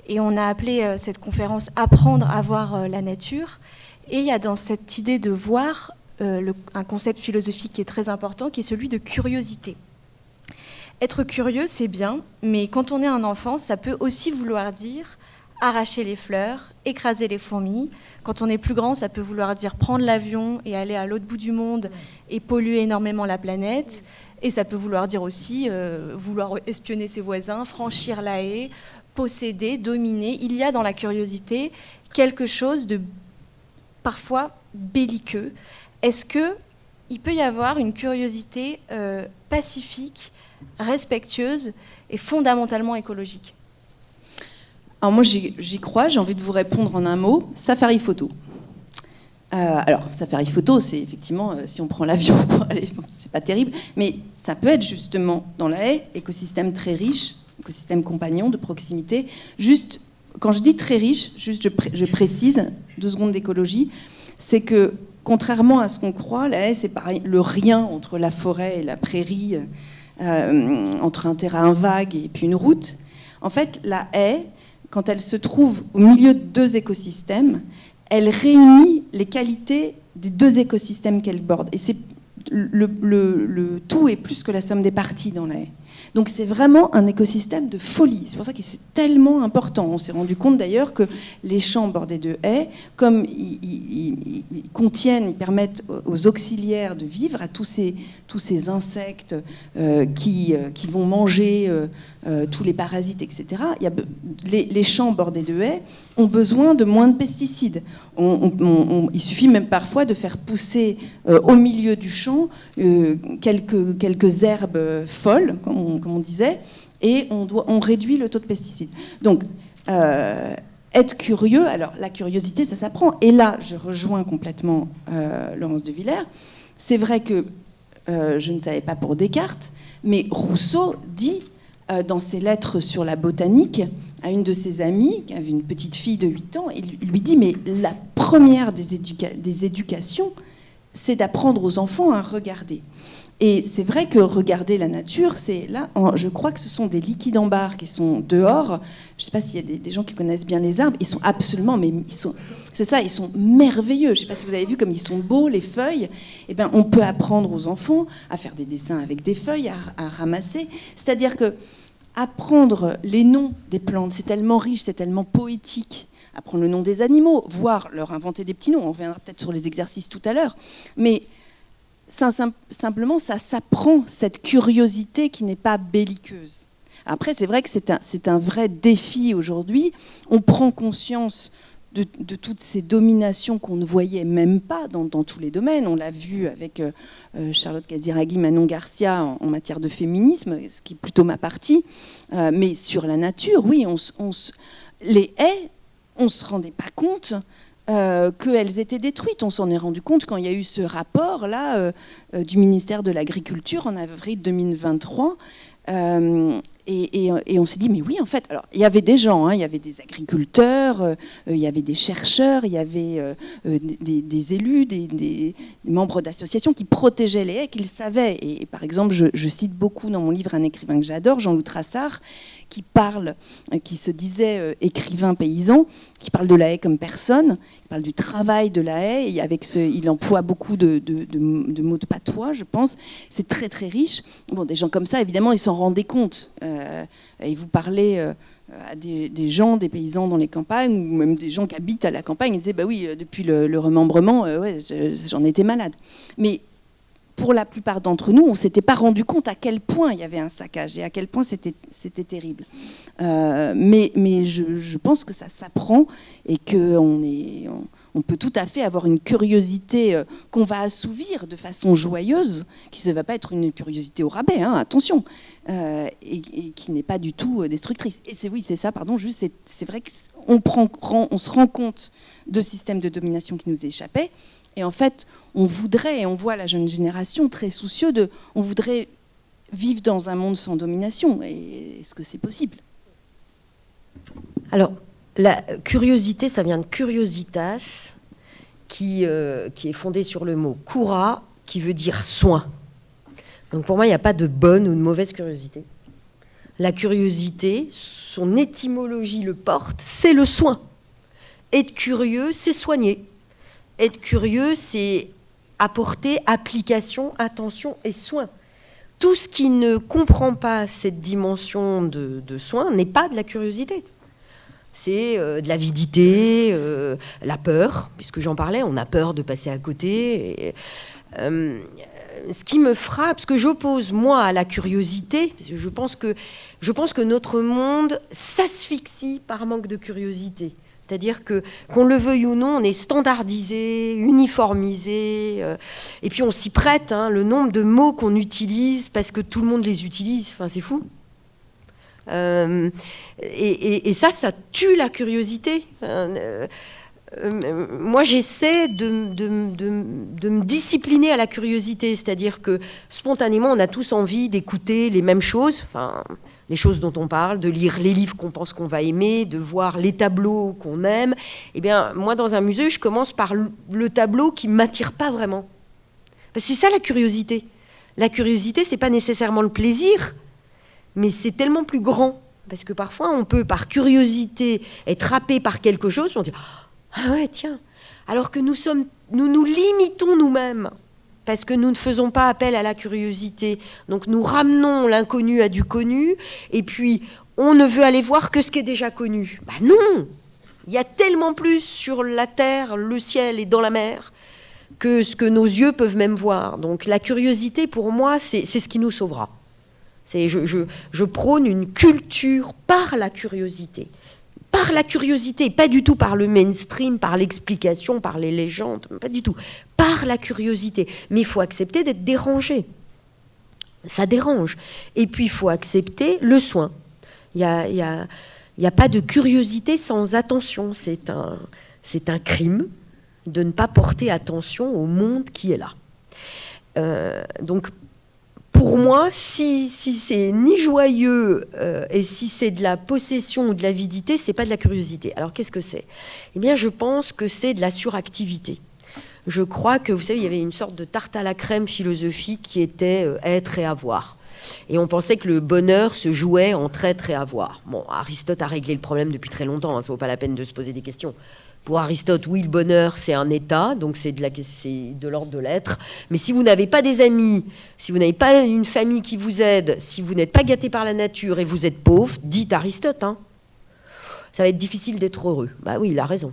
Et on a appelé cette conférence « Apprendre à voir la nature ». Et il y a dans cette idée de voir un concept philosophique qui est très important, qui est celui de curiosité. Être curieux, c'est bien, mais quand on est un enfant, ça peut aussi vouloir dire arracher les fleurs, écraser les fourmis. Quand on est plus grand, ça peut vouloir dire prendre l'avion et aller à l'autre bout du monde et polluer énormément la planète. Et ça peut vouloir dire aussi vouloir espionner ses voisins, franchir la haie, posséder, dominer. Il y a dans la curiosité quelque chose de parfois belliqueux. Est-ce qu'il peut y avoir une curiosité pacifique, respectueuse et fondamentalement écologique ? Alors moi, j'y crois, j'ai envie de vous répondre en un mot, safari photo. Alors, safari photo, c'est effectivement, si on prend l'avion pour aller, c'est pas terrible, mais ça peut être justement dans la haie, écosystème très riche, écosystème compagnon, de proximité. Juste, quand je dis très riche, juste je précise, 2 secondes d'écologie, c'est que, contrairement à ce qu'on croit, la haie, c'est pareil, le rien entre la forêt et la prairie, entre un terrain vague et puis une route. En fait, la haie, quand elle se trouve au milieu de 2 écosystèmes, elle réunit les qualités des 2 écosystèmes qu'elle borde. Et c'est le tout est plus que la somme des parties dans la haie. Donc c'est vraiment un écosystème de folie. C'est pour ça que c'est tellement important. On s'est rendu compte d'ailleurs que les champs bordés de haies, comme ils contiennent, ils permettent aux auxiliaires de vivre, à tous ces insectes qui vont manger tous les parasites, etc. Les champs bordés de haies ont besoin de moins de pesticides. Il suffit même parfois de faire pousser au milieu du champ quelques herbes folles, comme on disait, et on réduit le taux de pesticides. Donc, être curieux, alors la curiosité, ça s'apprend. Et là, je rejoins complètement Laurence de Villers. C'est vrai que je ne savais pas pour Descartes, mais Rousseau dit dans ses lettres sur la botanique à une de ses amies, qui avait une petite fille de 8 ans, il lui dit, mais la première des éducations, c'est d'apprendre aux enfants à regarder. Et c'est vrai que regarder la nature, c'est là, je crois que ce sont des liquides en barre qui sont dehors. Je ne sais pas s'il y a des gens qui connaissent bien les arbres, ils sont absolument, mais ils sont merveilleux. Je ne sais pas si vous avez vu comme ils sont beaux, les feuilles. Eh bien, on peut apprendre aux enfants à faire des dessins avec des feuilles, à ramasser. C'est-à-dire que apprendre les noms des plantes, c'est tellement riche, c'est tellement poétique. Apprendre le nom des animaux, voire leur inventer des petits noms. On reviendra peut-être sur les exercices tout à l'heure. Mais simplement, ça s'apprend, cette curiosité qui n'est pas belliqueuse. Après, c'est vrai que c'est un vrai défi aujourd'hui. On prend conscience de toutes ces dominations qu'on ne voyait même pas dans tous les domaines. On l'a vu avec Charlotte Casiraghi, Manon Garcia en matière de féminisme, ce qui est plutôt ma partie. Mais sur la nature, oui, les haies, on ne se rendait pas compte qu'elles étaient détruites. On s'en est rendu compte quand il y a eu ce rapport-là du ministère de l'Agriculture en avril 2023 Et on s'est dit, mais oui, en fait, alors il y avait des gens, il y avait des agriculteurs, il y avait des chercheurs, il y avait des élus, des membres d'associations qui protégeaient les haies, qu'ils savaient. Et par exemple, je cite beaucoup dans mon livre un écrivain que j'adore, Jean-Loup Trassard, qui se disait écrivain paysan, qui parle de la haie comme personne, il parle du travail de la haie, et il emploie beaucoup de mots de patois, je pense. C'est très très riche. Bon, des gens comme ça, évidemment, ils s'en rendaient compte. Et vous parlez à des gens, des paysans dans les campagnes, ou même des gens qui habitent à la campagne, ils disaient, bah oui, depuis le remembrement, ouais, j'en étais malade. Mais pour la plupart d'entre nous, on ne s'était pas rendu compte à quel point il y avait un saccage et à quel point c'était terrible. Mais je pense que ça s'apprend et qu'on peut tout à fait avoir une curiosité qu'on va assouvir de façon joyeuse, qui ne va pas être une curiosité au rabais, attention, et qui n'est pas du tout destructrice. Et c'est ça, juste, c'est vrai qu'on se rend compte de systèmes de domination qui nous échappaient. Et en fait, on voit la jeune génération très soucieux on voudrait vivre dans un monde sans domination. Et est-ce que c'est possible ? Alors, la curiosité, ça vient de curiositas, qui est fondé sur le mot cura, qui veut dire soin. Donc pour moi, il n'y a pas de bonne ou de mauvaise curiosité. La curiosité, son étymologie le porte, c'est le soin. Être curieux, c'est soigner. Être curieux, c'est apporter application, attention et soin. Tout ce qui ne comprend pas cette dimension de soin n'est pas de la curiosité. C'est de l'avidité, la peur, puisque j'en parlais, on a peur de passer à côté. Ce qui me frappe, ce que j'oppose moi à la curiosité, parce que je pense que notre monde s'asphyxie par manque de curiosité. C'est-à-dire qu'on le veuille ou non, on est standardisé, uniformisé, et puis on s'y prête, le nombre de mots qu'on utilise parce que tout le monde les utilise, enfin, c'est fou. Et ça tue la curiosité. Moi, j'essaie de me discipliner à la curiosité, c'est-à-dire que spontanément, on a tous envie d'écouter les mêmes choses, enfin, les choses dont on parle, de lire les livres qu'on pense qu'on va aimer, de voir les tableaux qu'on aime. Eh bien, moi, dans un musée, je commence par le tableau qui ne m'attire pas vraiment. Parce que c'est ça la curiosité. La curiosité, ce n'est pas nécessairement le plaisir, mais c'est tellement plus grand. Parce que parfois, on peut, par curiosité, être happé par quelque chose, et on dit « Ah ouais, tiens !» Alors que nous nous limitons nous-mêmes, parce que nous ne faisons pas appel à la curiosité. Donc nous ramenons l'inconnu à du connu, et puis on ne veut aller voir que ce qui est déjà connu. Ben non ! Il y a tellement plus sur la terre, le ciel et dans la mer, que ce que nos yeux peuvent même voir. Donc la curiosité, pour moi, c'est ce qui nous sauvera. Je prône une culture par la curiosité. Par la curiosité, pas du tout par le mainstream, par l'explication, par les légendes, pas du tout. Par la curiosité. Mais il faut accepter d'être dérangé. Ça dérange. Et puis il faut accepter le soin. Il y a pas de curiosité sans attention. C'est un crime de ne pas porter attention au monde qui est là. Donc, pour moi, si c'est ni joyeux et si c'est de la possession ou de l'avidité, c'est pas de la curiosité. Alors qu'est-ce que c'est ? Eh bien, je pense que c'est de la suractivité. Je crois que, vous savez, il y avait une sorte de tarte à la crème philosophique qui était être et avoir. Et on pensait que le bonheur se jouait entre être et avoir. Bon, Aristote a réglé le problème depuis très longtemps, ça vaut pas la peine de se poser des questions. Pour Aristote, oui, le bonheur, c'est un état, donc c'est de l'ordre de l'être. Mais si vous n'avez pas des amis, si vous n'avez pas une famille qui vous aide, si vous n'êtes pas gâté par la nature et vous êtes pauvre, dites Aristote, ça va être difficile d'être heureux. Bah oui, il a raison.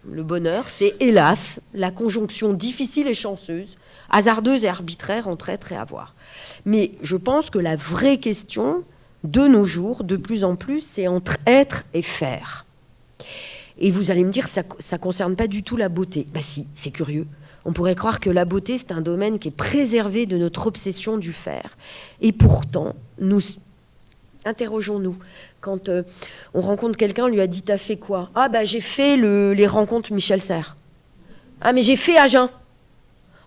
Le bonheur, c'est, hélas, la conjonction difficile et chanceuse, hasardeuse et arbitraire entre être et avoir. Mais je pense que la vraie question, de nos jours, de plus en plus, c'est entre être et faire. Et vous allez me dire, ça ne concerne pas du tout la beauté. Bah si, c'est curieux. On pourrait croire que la beauté, c'est un domaine qui est préservé de notre obsession du faire. Et pourtant, interrogeons-nous. Quand on rencontre quelqu'un, on lui a dit, t'as fait quoi ? Ah bah j'ai fait les rencontres Michel Serres. Ah mais j'ai fait Agen.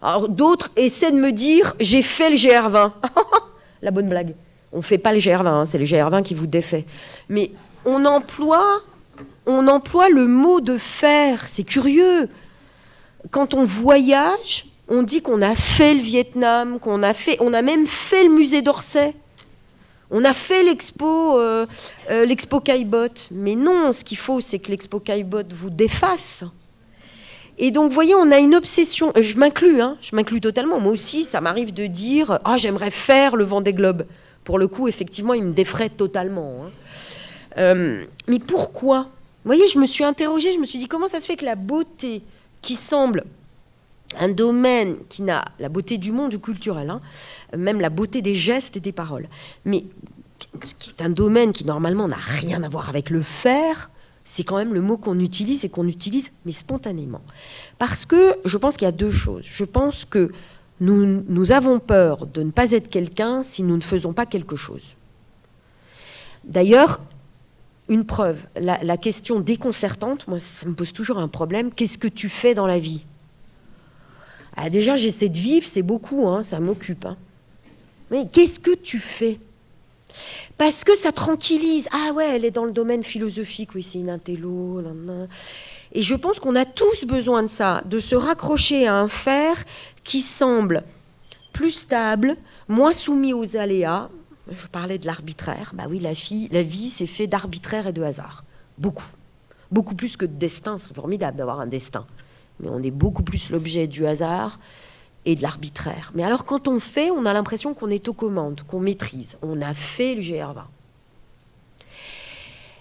Alors d'autres essaient de me dire, j'ai fait le GR20. La bonne blague. On ne fait pas les GR20, hein, c'est les GR20 qui vous défait. Mais on emploie le mot de faire, c'est curieux. Quand on voyage, on dit qu'on a fait le Vietnam, on a même fait le musée d'Orsay. On a fait l'expo Caillebotte. Mais non, ce qu'il faut, c'est que l'expo Caillebotte vous défasse. Et donc, vous voyez, on a une obsession. Je m'inclus totalement. Moi aussi, ça m'arrive de dire « Ah, j'aimerais faire le Vendée Globe ». Pour le coup, effectivement, il me défraie totalement. Mais pourquoi ? Vous voyez, je me suis interrogée, je me suis dit, comment ça se fait que la beauté, qui semble un domaine qui n'a la beauté du monde, du culturel, hein, même la beauté des gestes et des paroles, mais qui est un domaine qui, normalement, n'a rien à voir avec le faire, c'est quand même le mot qu'on utilise et qu'on utilise, mais spontanément. Parce que je pense qu'il y a deux choses. Je pense que nous avons peur de ne pas être quelqu'un si nous ne faisons pas quelque chose. D'ailleurs, une preuve, la question déconcertante, moi, ça me pose toujours un problème. Qu'est-ce que tu fais dans la vie ? Déjà, j'essaie de vivre, c'est beaucoup, hein, ça m'occupe. Hein. Mais qu'est-ce que tu fais ? Parce que ça tranquillise. Ah ouais, elle est dans le domaine philosophique, oui, c'est une intello. Et je pense qu'on a tous besoin de ça, de se raccrocher à un faire qui semble plus stable, moins soumis aux aléas. Je parlais de l'arbitraire. Bah oui, la vie, c'est fait d'arbitraire et de hasard. Beaucoup. Beaucoup plus que de destin. C'est formidable d'avoir un destin. Mais on est beaucoup plus l'objet du hasard et de l'arbitraire. Mais alors, quand on fait, on a l'impression qu'on est aux commandes, qu'on maîtrise. On a fait le GR20.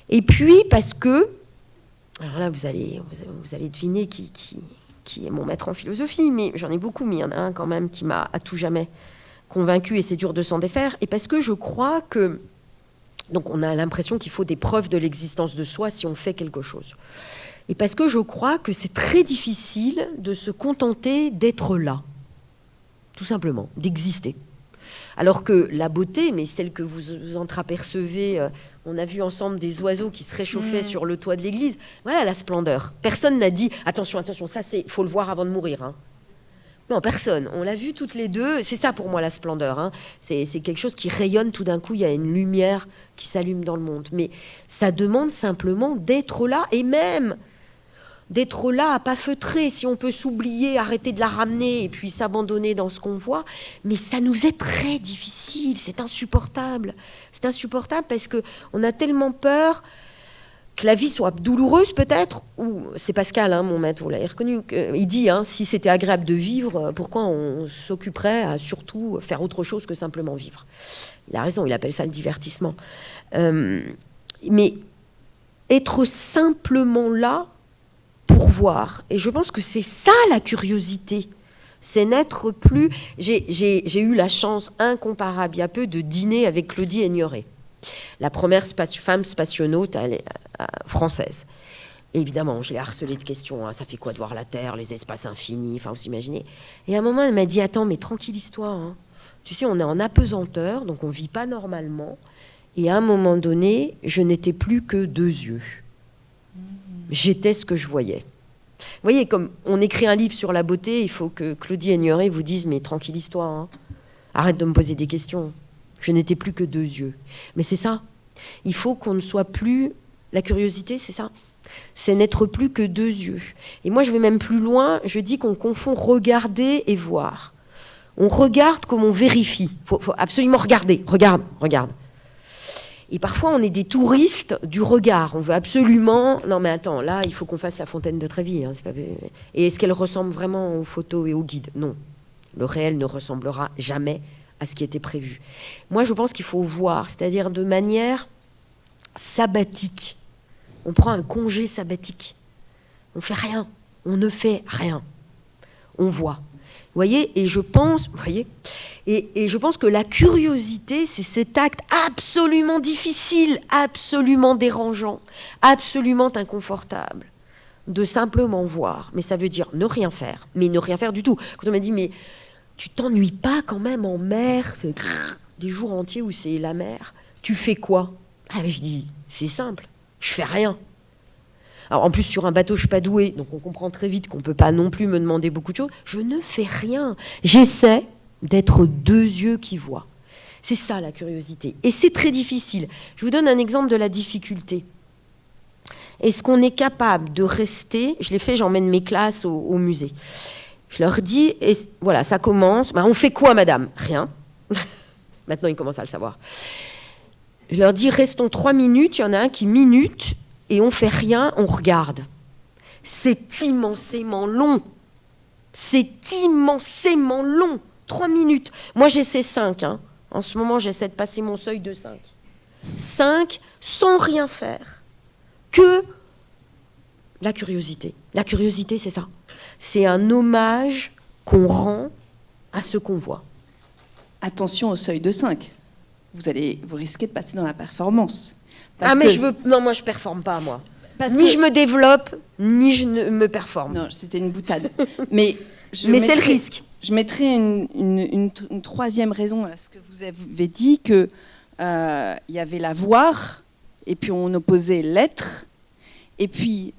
Et puis, parce que... Alors là, vous allez deviner qui est mon maître en philosophie, mais j'en ai beaucoup, mais il y en a un quand même qui m'a à tout jamais convaincu, et c'est dur de s'en défaire, et parce que je crois que... Donc on a l'impression qu'il faut des preuves de l'existence de soi si on fait quelque chose. Et parce que je crois que c'est très difficile de se contenter d'être là, tout simplement, d'exister. Alors que la beauté, mais celle que vous entreapercevez, on a vu ensemble des oiseaux qui se réchauffaient sur le toit de l'église, voilà la splendeur. Personne n'a dit « Attention, ça, il faut le voir avant de mourir. Hein. » Non, personne. On l'a vu toutes les deux. C'est ça pour moi la splendeur. Hein. C'est quelque chose qui rayonne tout d'un coup. Il y a une lumière qui s'allume dans le monde. Mais ça demande simplement d'être là, et même d'être là à pas feutrer. Si on peut s'oublier, arrêter de la ramener et puis s'abandonner dans ce qu'on voit. Mais ça nous est très difficile. C'est insupportable. C'est insupportable parce qu'on a tellement peur que la vie soit douloureuse peut-être, ou c'est Pascal, hein, mon maître, vous l'avez reconnu, il dit, hein, si c'était agréable de vivre, pourquoi on s'occuperait à surtout faire autre chose que simplement vivre ? Il a raison, il appelle ça le divertissement. Mais être simplement là pour voir, et je pense que c'est ça la curiosité, c'est n'être plus... J'ai eu la chance incomparable, il y a peu, de dîner avec Claudie Aigneret, la première femme spationaute française. Et évidemment, je l'ai harcelée de questions. Hein, ça fait quoi de voir la Terre, les espaces infinis, enfin, vous imaginez. Et à un moment, elle m'a dit, attends, mais tranquillise-toi. Hein. Tu sais, on est en apesanteur, donc on ne vit pas normalement. Et à un moment donné, je n'étais plus que deux yeux. J'étais ce que je voyais. Vous voyez, comme on écrit un livre sur la beauté, il faut que Claudie Aigneret vous dise, mais tranquillise-toi. Hein. Arrête de me poser des questions. Je n'étais plus que deux yeux. Mais c'est ça. Il faut qu'on ne soit plus... La curiosité, c'est ça. C'est n'être plus que deux yeux. Et moi, je vais même plus loin. Je dis qu'on confond regarder et voir. On regarde comme on vérifie. Il faut absolument regarder. Regarde. Et parfois, on est des touristes du regard. On veut absolument... Non, mais attends, là, il faut qu'on fasse la fontaine de Trévi. Hein, c'est pas... Et est-ce qu'elle ressemble vraiment aux photos et aux guides ? Non. Le réel ne ressemblera jamais à ce qui était prévu. Moi, je pense qu'il faut voir, c'est-à-dire de manière sabbatique. On prend un congé sabbatique. On fait rien. On ne fait rien. On voit. Vous voyez ? Et je pense... Et je pense que la curiosité, c'est cet acte absolument difficile, absolument dérangeant, absolument inconfortable, de simplement voir. Mais ça veut dire ne rien faire. Mais ne rien faire du tout. Quand on m'a dit, mais tu t'ennuies pas quand même en mer, c'est des jours entiers où c'est la mer. Tu fais quoi ? Ah mais je dis, c'est simple, je fais rien. Alors en plus sur un bateau je suis pas douée, donc on comprend très vite qu'on peut pas non plus me demander beaucoup de choses. Je ne fais rien. J'essaie d'être deux yeux qui voient. C'est ça la curiosité. Et c'est très difficile. Je vous donne un exemple de la difficulté. Est-ce qu'on est capable de rester... Je l'ai fait, j'emmène mes classes au musée. Je leur dis, voilà, ça commence. On fait quoi, madame? Rien. Maintenant, ils commencent à le savoir. Je leur dis, restons 3 minutes. Il y en a un qui minute et on fait rien, on regarde. C'est immensément long. C'est immensément long. 3 minutes. Moi, j'essaie 5. En ce moment, j'essaie de passer mon seuil de 5. 5 sans rien faire. Que la curiosité. La curiosité, c'est ça. C'est un hommage qu'on rend à ce qu'on voit. Attention au seuil de 5. Vous risquez de passer dans la performance. Non, moi, je performe pas, moi. Je me développe, ni je ne me performe. Non, c'était une boutade. Mais c'est le risque. Je mettrais une troisième raison à ce que vous avez dit, qu'il y avait l'avoir, et puis on opposait l'être. Et puis,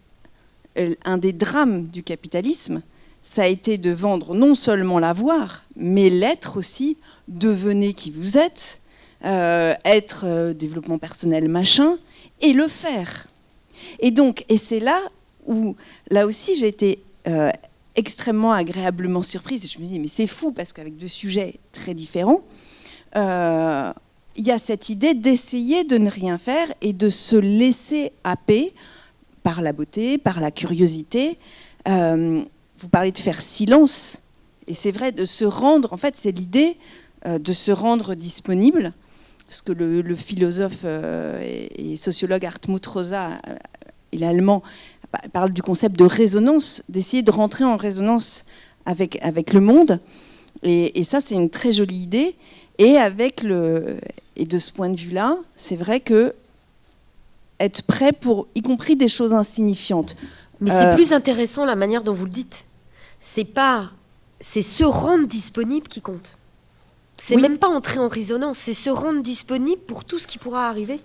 un des drames du capitalisme, ça a été de vendre non seulement l'avoir, mais l'être aussi. Devenez qui vous êtes, être développement personnel, machin, et le faire. Et c'est là où, là aussi, j'ai été extrêmement agréablement surprise. Et je me dis, mais c'est fou, parce qu'avec 2 sujets très différents, il y a cette idée d'essayer de ne rien faire et de se laisser happer par la beauté, par la curiosité. Vous parlez de faire silence, et c'est vrai, de se rendre, en fait, c'est l'idée de se rendre disponible, ce que le philosophe et sociologue Hartmut Rosa, il est allemand, parle du concept de résonance, d'essayer de rentrer en résonance avec le monde. Et ça, c'est une très jolie idée. Et de ce point de vue-là, c'est vrai que être prêt pour, y compris des choses insignifiantes. Mais c'est plus intéressant la manière dont vous le dites. C'est se rendre disponible qui compte. C'est même pas entrer en résonance, c'est se rendre disponible pour tout ce qui pourra arriver.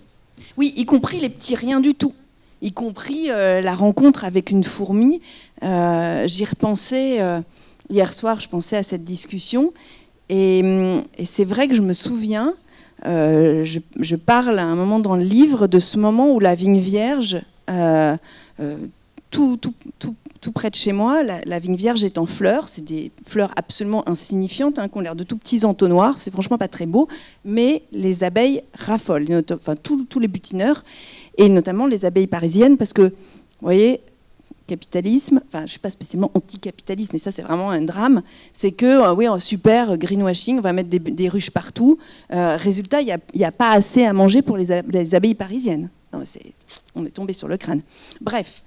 Oui, y compris les petits riens du tout. Y compris la rencontre avec une fourmi. J'y repensais hier soir, je pensais à cette discussion. Et c'est vrai que je me souviens, je parle à un moment dans le livre de ce moment où la vigne vierge, tout près de chez moi, la vigne vierge est en fleurs. C'est des fleurs absolument insignifiantes, qui ont l'air de tout petits entonnoirs. C'est franchement pas très beau, mais les abeilles raffolent, enfin tous les butineurs, et notamment les abeilles parisiennes, parce que, vous voyez, capitalisme, enfin je ne suis pas spécialement anti-capitaliste, mais ça c'est vraiment un drame, c'est que, oui, super, greenwashing, on va mettre des ruches partout, résultat, il n'y a pas assez à manger pour les abeilles parisiennes. Non, on est tombé sur le crâne. Bref,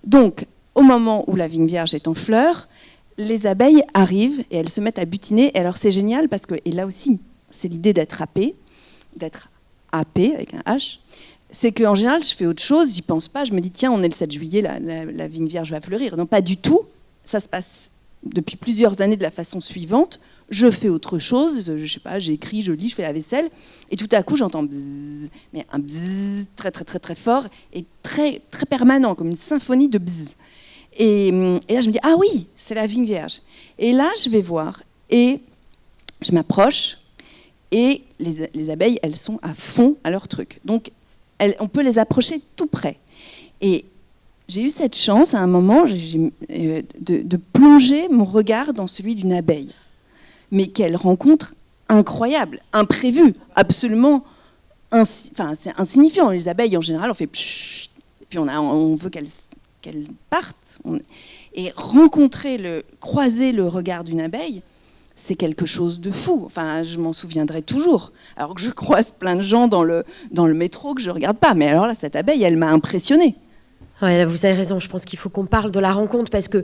donc, au moment où la vigne vierge est en fleurs, les abeilles arrivent et elles se mettent à butiner. Et alors c'est génial parce que, et là aussi, c'est l'idée d'être happé avec un H, c'est qu'en général, je fais autre chose, j'y pense pas, je me dis, tiens, on est le 7 juillet, la vigne vierge va fleurir. Non, pas du tout. Ça se passe depuis plusieurs années de la façon suivante. Je fais autre chose, je sais pas, j'écris, je lis, je fais la vaisselle, et tout à coup, j'entends bzzz, mais un bzzz très, très, très, très fort et très, très permanent, comme une symphonie de bzzz. Et là, je me dis, ah oui, c'est la vigne vierge. Et là, je vais voir, et je m'approche, et les abeilles, elles sont à fond à leur truc. Donc, on peut les approcher tout près. Et j'ai eu cette chance, à un moment, de plonger mon regard dans celui d'une abeille. Mais quelle rencontre incroyable, imprévue, absolument, c'est insignifiant. Les abeilles, en général, on fait pshhh, et puis on veut qu'elles partent. Et croiser le regard d'une abeille, c'est quelque chose de fou. Enfin, je m'en souviendrai toujours. Alors que je croise plein de gens dans le métro que je ne regarde pas. Mais alors là, cette abeille, elle m'a impressionnée. Ouais, vous avez raison. Je pense qu'il faut qu'on parle de la rencontre parce que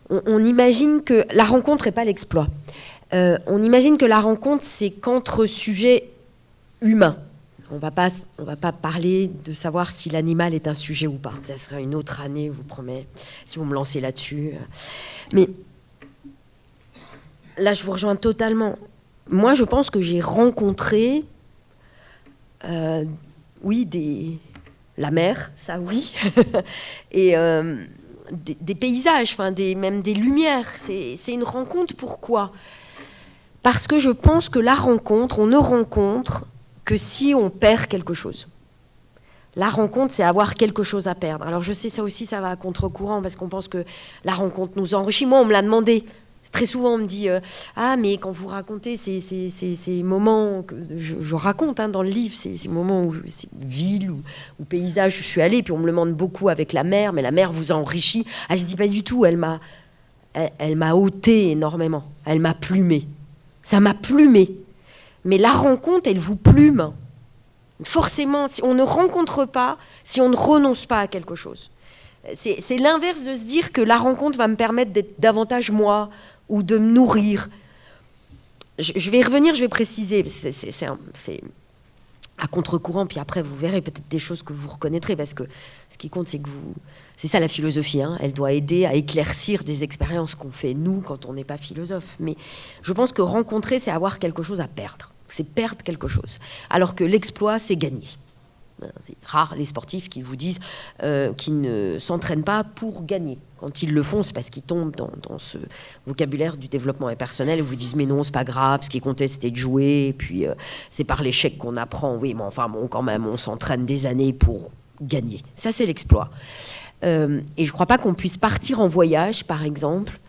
on imagine que la rencontre n'est pas l'exploit. On imagine que la rencontre, c'est qu'entre sujets humains. On va pas parler de savoir si l'animal est un sujet ou pas. Ça serait une autre année, je vous promets, si vous me lancez là-dessus. Mais là, je vous rejoins totalement. Moi, je pense que j'ai rencontré, la mer, ça oui, et des paysages, même des lumières. C'est une rencontre. Pourquoi ? Parce que je pense que la rencontre, on ne rencontre que si on perd quelque chose. La rencontre, c'est avoir quelque chose à perdre. Alors je sais, ça aussi, ça va à contre-courant, parce qu'on pense que la rencontre nous enrichit. Moi, on me l'a demandé. Très souvent, on me dit « Ah, mais quand vous racontez ces moments que je raconte dans le livre, ces moments où c'est ville ou paysage où je suis allée, puis on me le demande beaucoup avec la mer, mais la mer vous a enrichi. » Ah, je dis pas du tout, elle m'a ôté énormément, elle m'a plumé. Ça m'a plumé. Mais la rencontre, elle vous plume. Forcément, si on ne rencontre pas, si on ne renonce pas à quelque chose. C'est l'inverse de se dire que la rencontre va me permettre d'être davantage moi ou de me nourrir. Je vais y revenir, je vais préciser. C'est à contre-courant, puis après vous verrez peut-être des choses que vous reconnaîtrez, parce que ce qui compte, c'est que c'est ça la philosophie, elle doit aider à éclaircir des expériences qu'on fait nous quand on n'est pas philosophe. Mais je pense que rencontrer, c'est avoir quelque chose à perdre. C'est perdre quelque chose. Alors que l'exploit, c'est gagner. C'est rare les sportifs qui vous disent qu'ils ne s'entraînent pas pour gagner. Quand ils le font, c'est parce qu'ils tombent dans ce vocabulaire du développement personnel et vous disent mais non, c'est pas grave, ce qui comptait c'était de jouer, et puis c'est par l'échec qu'on apprend. Oui, mais enfin bon, quand même, on s'entraîne des années pour gagner. Ça, c'est l'exploit. Et je crois pas qu'on puisse partir en voyage, par exemple,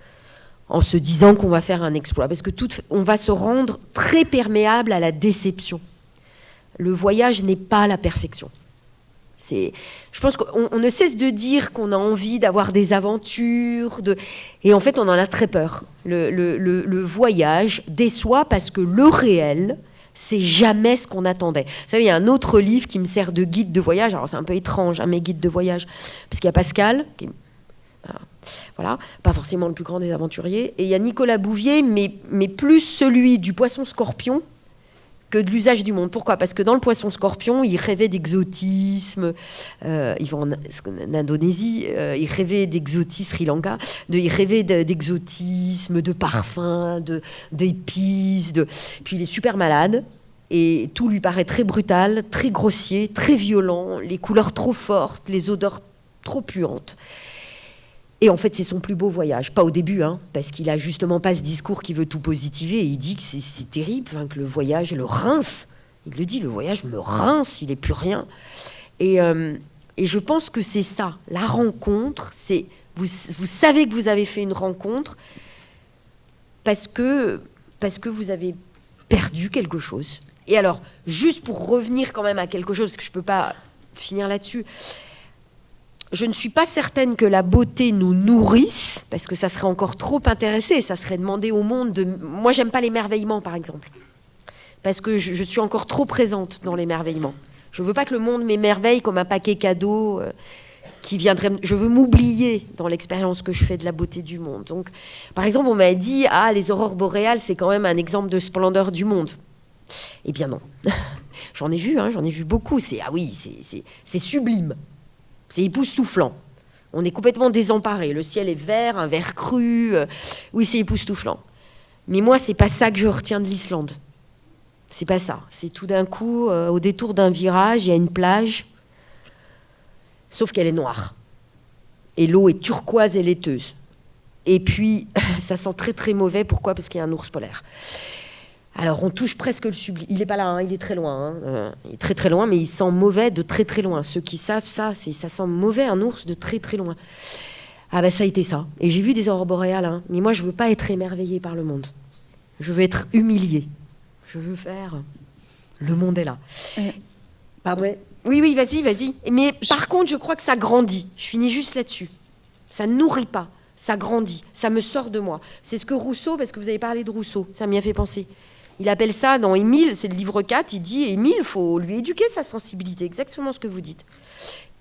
en se disant qu'on va faire un exploit, parce que on va se rendre très perméable à la déception. Le voyage n'est pas la perfection. Je pense qu'on ne cesse de dire qu'on a envie d'avoir des aventures, et en fait, on en a très peur. Le voyage déçoit parce que le réel, c'est jamais ce qu'on attendait. Vous savez, il y a un autre livre qui me sert de guide de voyage. Alors, c'est un peu étrange, mes guides de voyage, parce qu'il y a Pascal, qui voilà, pas forcément le plus grand des aventuriers, et il y a Nicolas Bouvier, mais plus celui du poisson-scorpion, que de l'usage du monde. Pourquoi ? Parce que dans le poisson-scorpion, il rêvait d'exotisme. Il va en Indonésie, il rêvait d'exotisme, Sri Lanka, il rêvait d'exotisme, de parfum, d'épices. Puis il est super malade et tout lui paraît très brutal, très grossier, très violent, les couleurs trop fortes, les odeurs trop puantes. Et en fait, c'est son plus beau voyage. Pas au début, parce qu'il a justement pas ce discours qui veut tout positiver. Et il dit que c'est terrible, que le voyage le rince. Il le dit, le voyage me rince, il n'est plus rien. Et je pense que c'est ça. La rencontre, c'est... Vous savez que vous avez fait une rencontre parce que vous avez perdu quelque chose. Et alors, juste pour revenir quand même à quelque chose, parce que je ne peux pas finir là-dessus... Je ne suis pas certaine que la beauté nous nourrisse, parce que ça serait encore trop intéressé, ça serait demander au monde de... Moi, j'aime pas l'émerveillement, par exemple, parce que je suis encore trop présente dans l'émerveillement. Je veux pas que le monde m'émerveille comme un paquet cadeau qui viendrait... Je veux m'oublier dans l'expérience que je fais de la beauté du monde. Donc, par exemple, on m'a dit « Ah, les aurores boréales, c'est quand même un exemple de splendeur du monde. » Eh bien non. J'en ai vu beaucoup. C'est sublime. C'est époustouflant. On est complètement désemparé. Le ciel est vert, un vert cru. Oui, c'est époustouflant. Mais moi, c'est pas ça que je retiens de l'Islande. C'est pas ça. C'est tout d'un coup, au détour d'un virage, il y a une plage, sauf qu'elle est noire. Et l'eau est turquoise et laiteuse. Et puis, ça sent très très mauvais. Pourquoi ? Parce qu'il y a un ours polaire. Alors, on touche presque le sublime. Il n'est pas là, il est très loin. Il est très très loin, mais il sent mauvais de très très loin. Ceux qui savent ça, ça sent mauvais un ours de très très loin. Ah ben ça a été ça. Et j'ai vu des aurores boréales, mais moi je veux pas être émerveillée par le monde. Je veux être humiliée. Je veux faire... Le monde est là. Pardon. Ouais. Oui, vas-y. Mais par contre, je crois que ça grandit. Je finis juste là-dessus. Ça ne nourrit pas. Ça grandit. Ça me sort de moi. C'est ce que Rousseau, parce que vous avez parlé de Rousseau, ça m'y a fait penser. Il appelle ça, dans Émile, c'est le livre 4, il dit, Émile, il faut lui éduquer sa sensibilité, exactement ce que vous dites.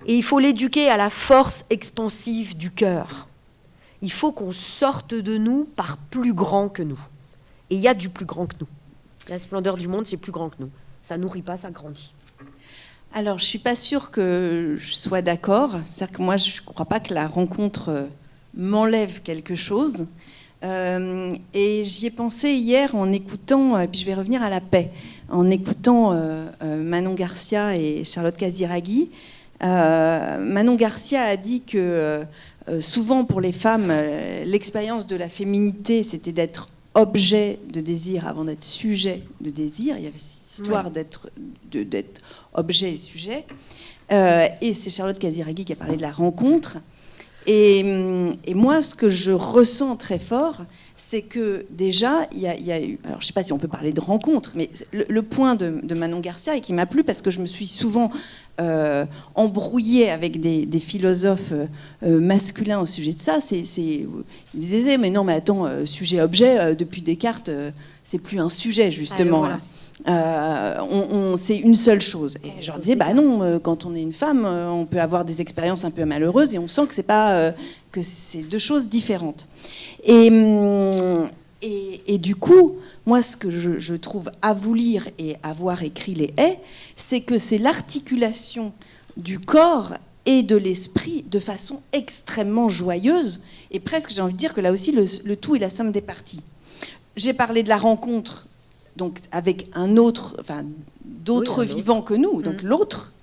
Et il faut l'éduquer à la force expansive du cœur. Il faut qu'on sorte de nous par plus grand que nous. Et il y a du plus grand que nous. La splendeur du monde, c'est plus grand que nous. Ça nourrit pas, ça grandit. Alors, je ne suis pas sûre que je sois d'accord. C'est-à-dire que moi, je ne crois pas que la rencontre m'enlève quelque chose. Et j'y ai pensé hier en écoutant, et puis je vais revenir à la paix, en écoutant Manon Garcia et Charlotte Casiraghi. Manon Garcia a dit que souvent pour les femmes, l'expérience de la féminité, c'était d'être objet de désir avant d'être sujet de désir. Il y avait cette histoire d'être objet et sujet. Et c'est Charlotte Casiraghi qui a parlé de la rencontre. Et moi, ce que je ressens très fort, c'est que déjà, il y a eu... Alors, je ne sais pas si on peut parler de rencontre, mais le point de Manon Garcia, et qui m'a plu, parce que je me suis souvent embrouillée avec des philosophes masculins au sujet de ça, ils me disaient, mais non, mais attends, sujet-objet, depuis Descartes, c'est plus un sujet, justement. Allez, voilà. C'est une seule chose. Et je leur disais, bah non, quand on est une femme, on peut avoir des expériences un peu malheureuses, et on sent que c'est pas... que c'est deux choses différentes. Et du coup, moi, ce que je trouve à vous lire et avoir écrit les haies, c'est que c'est l'articulation du corps et de l'esprit de façon extrêmement joyeuse, et presque, j'ai envie de dire que là aussi, le tout est la somme des parties. J'ai parlé de la rencontre, donc avec un autre, enfin, d'autres vivants que nous, donc l'autre.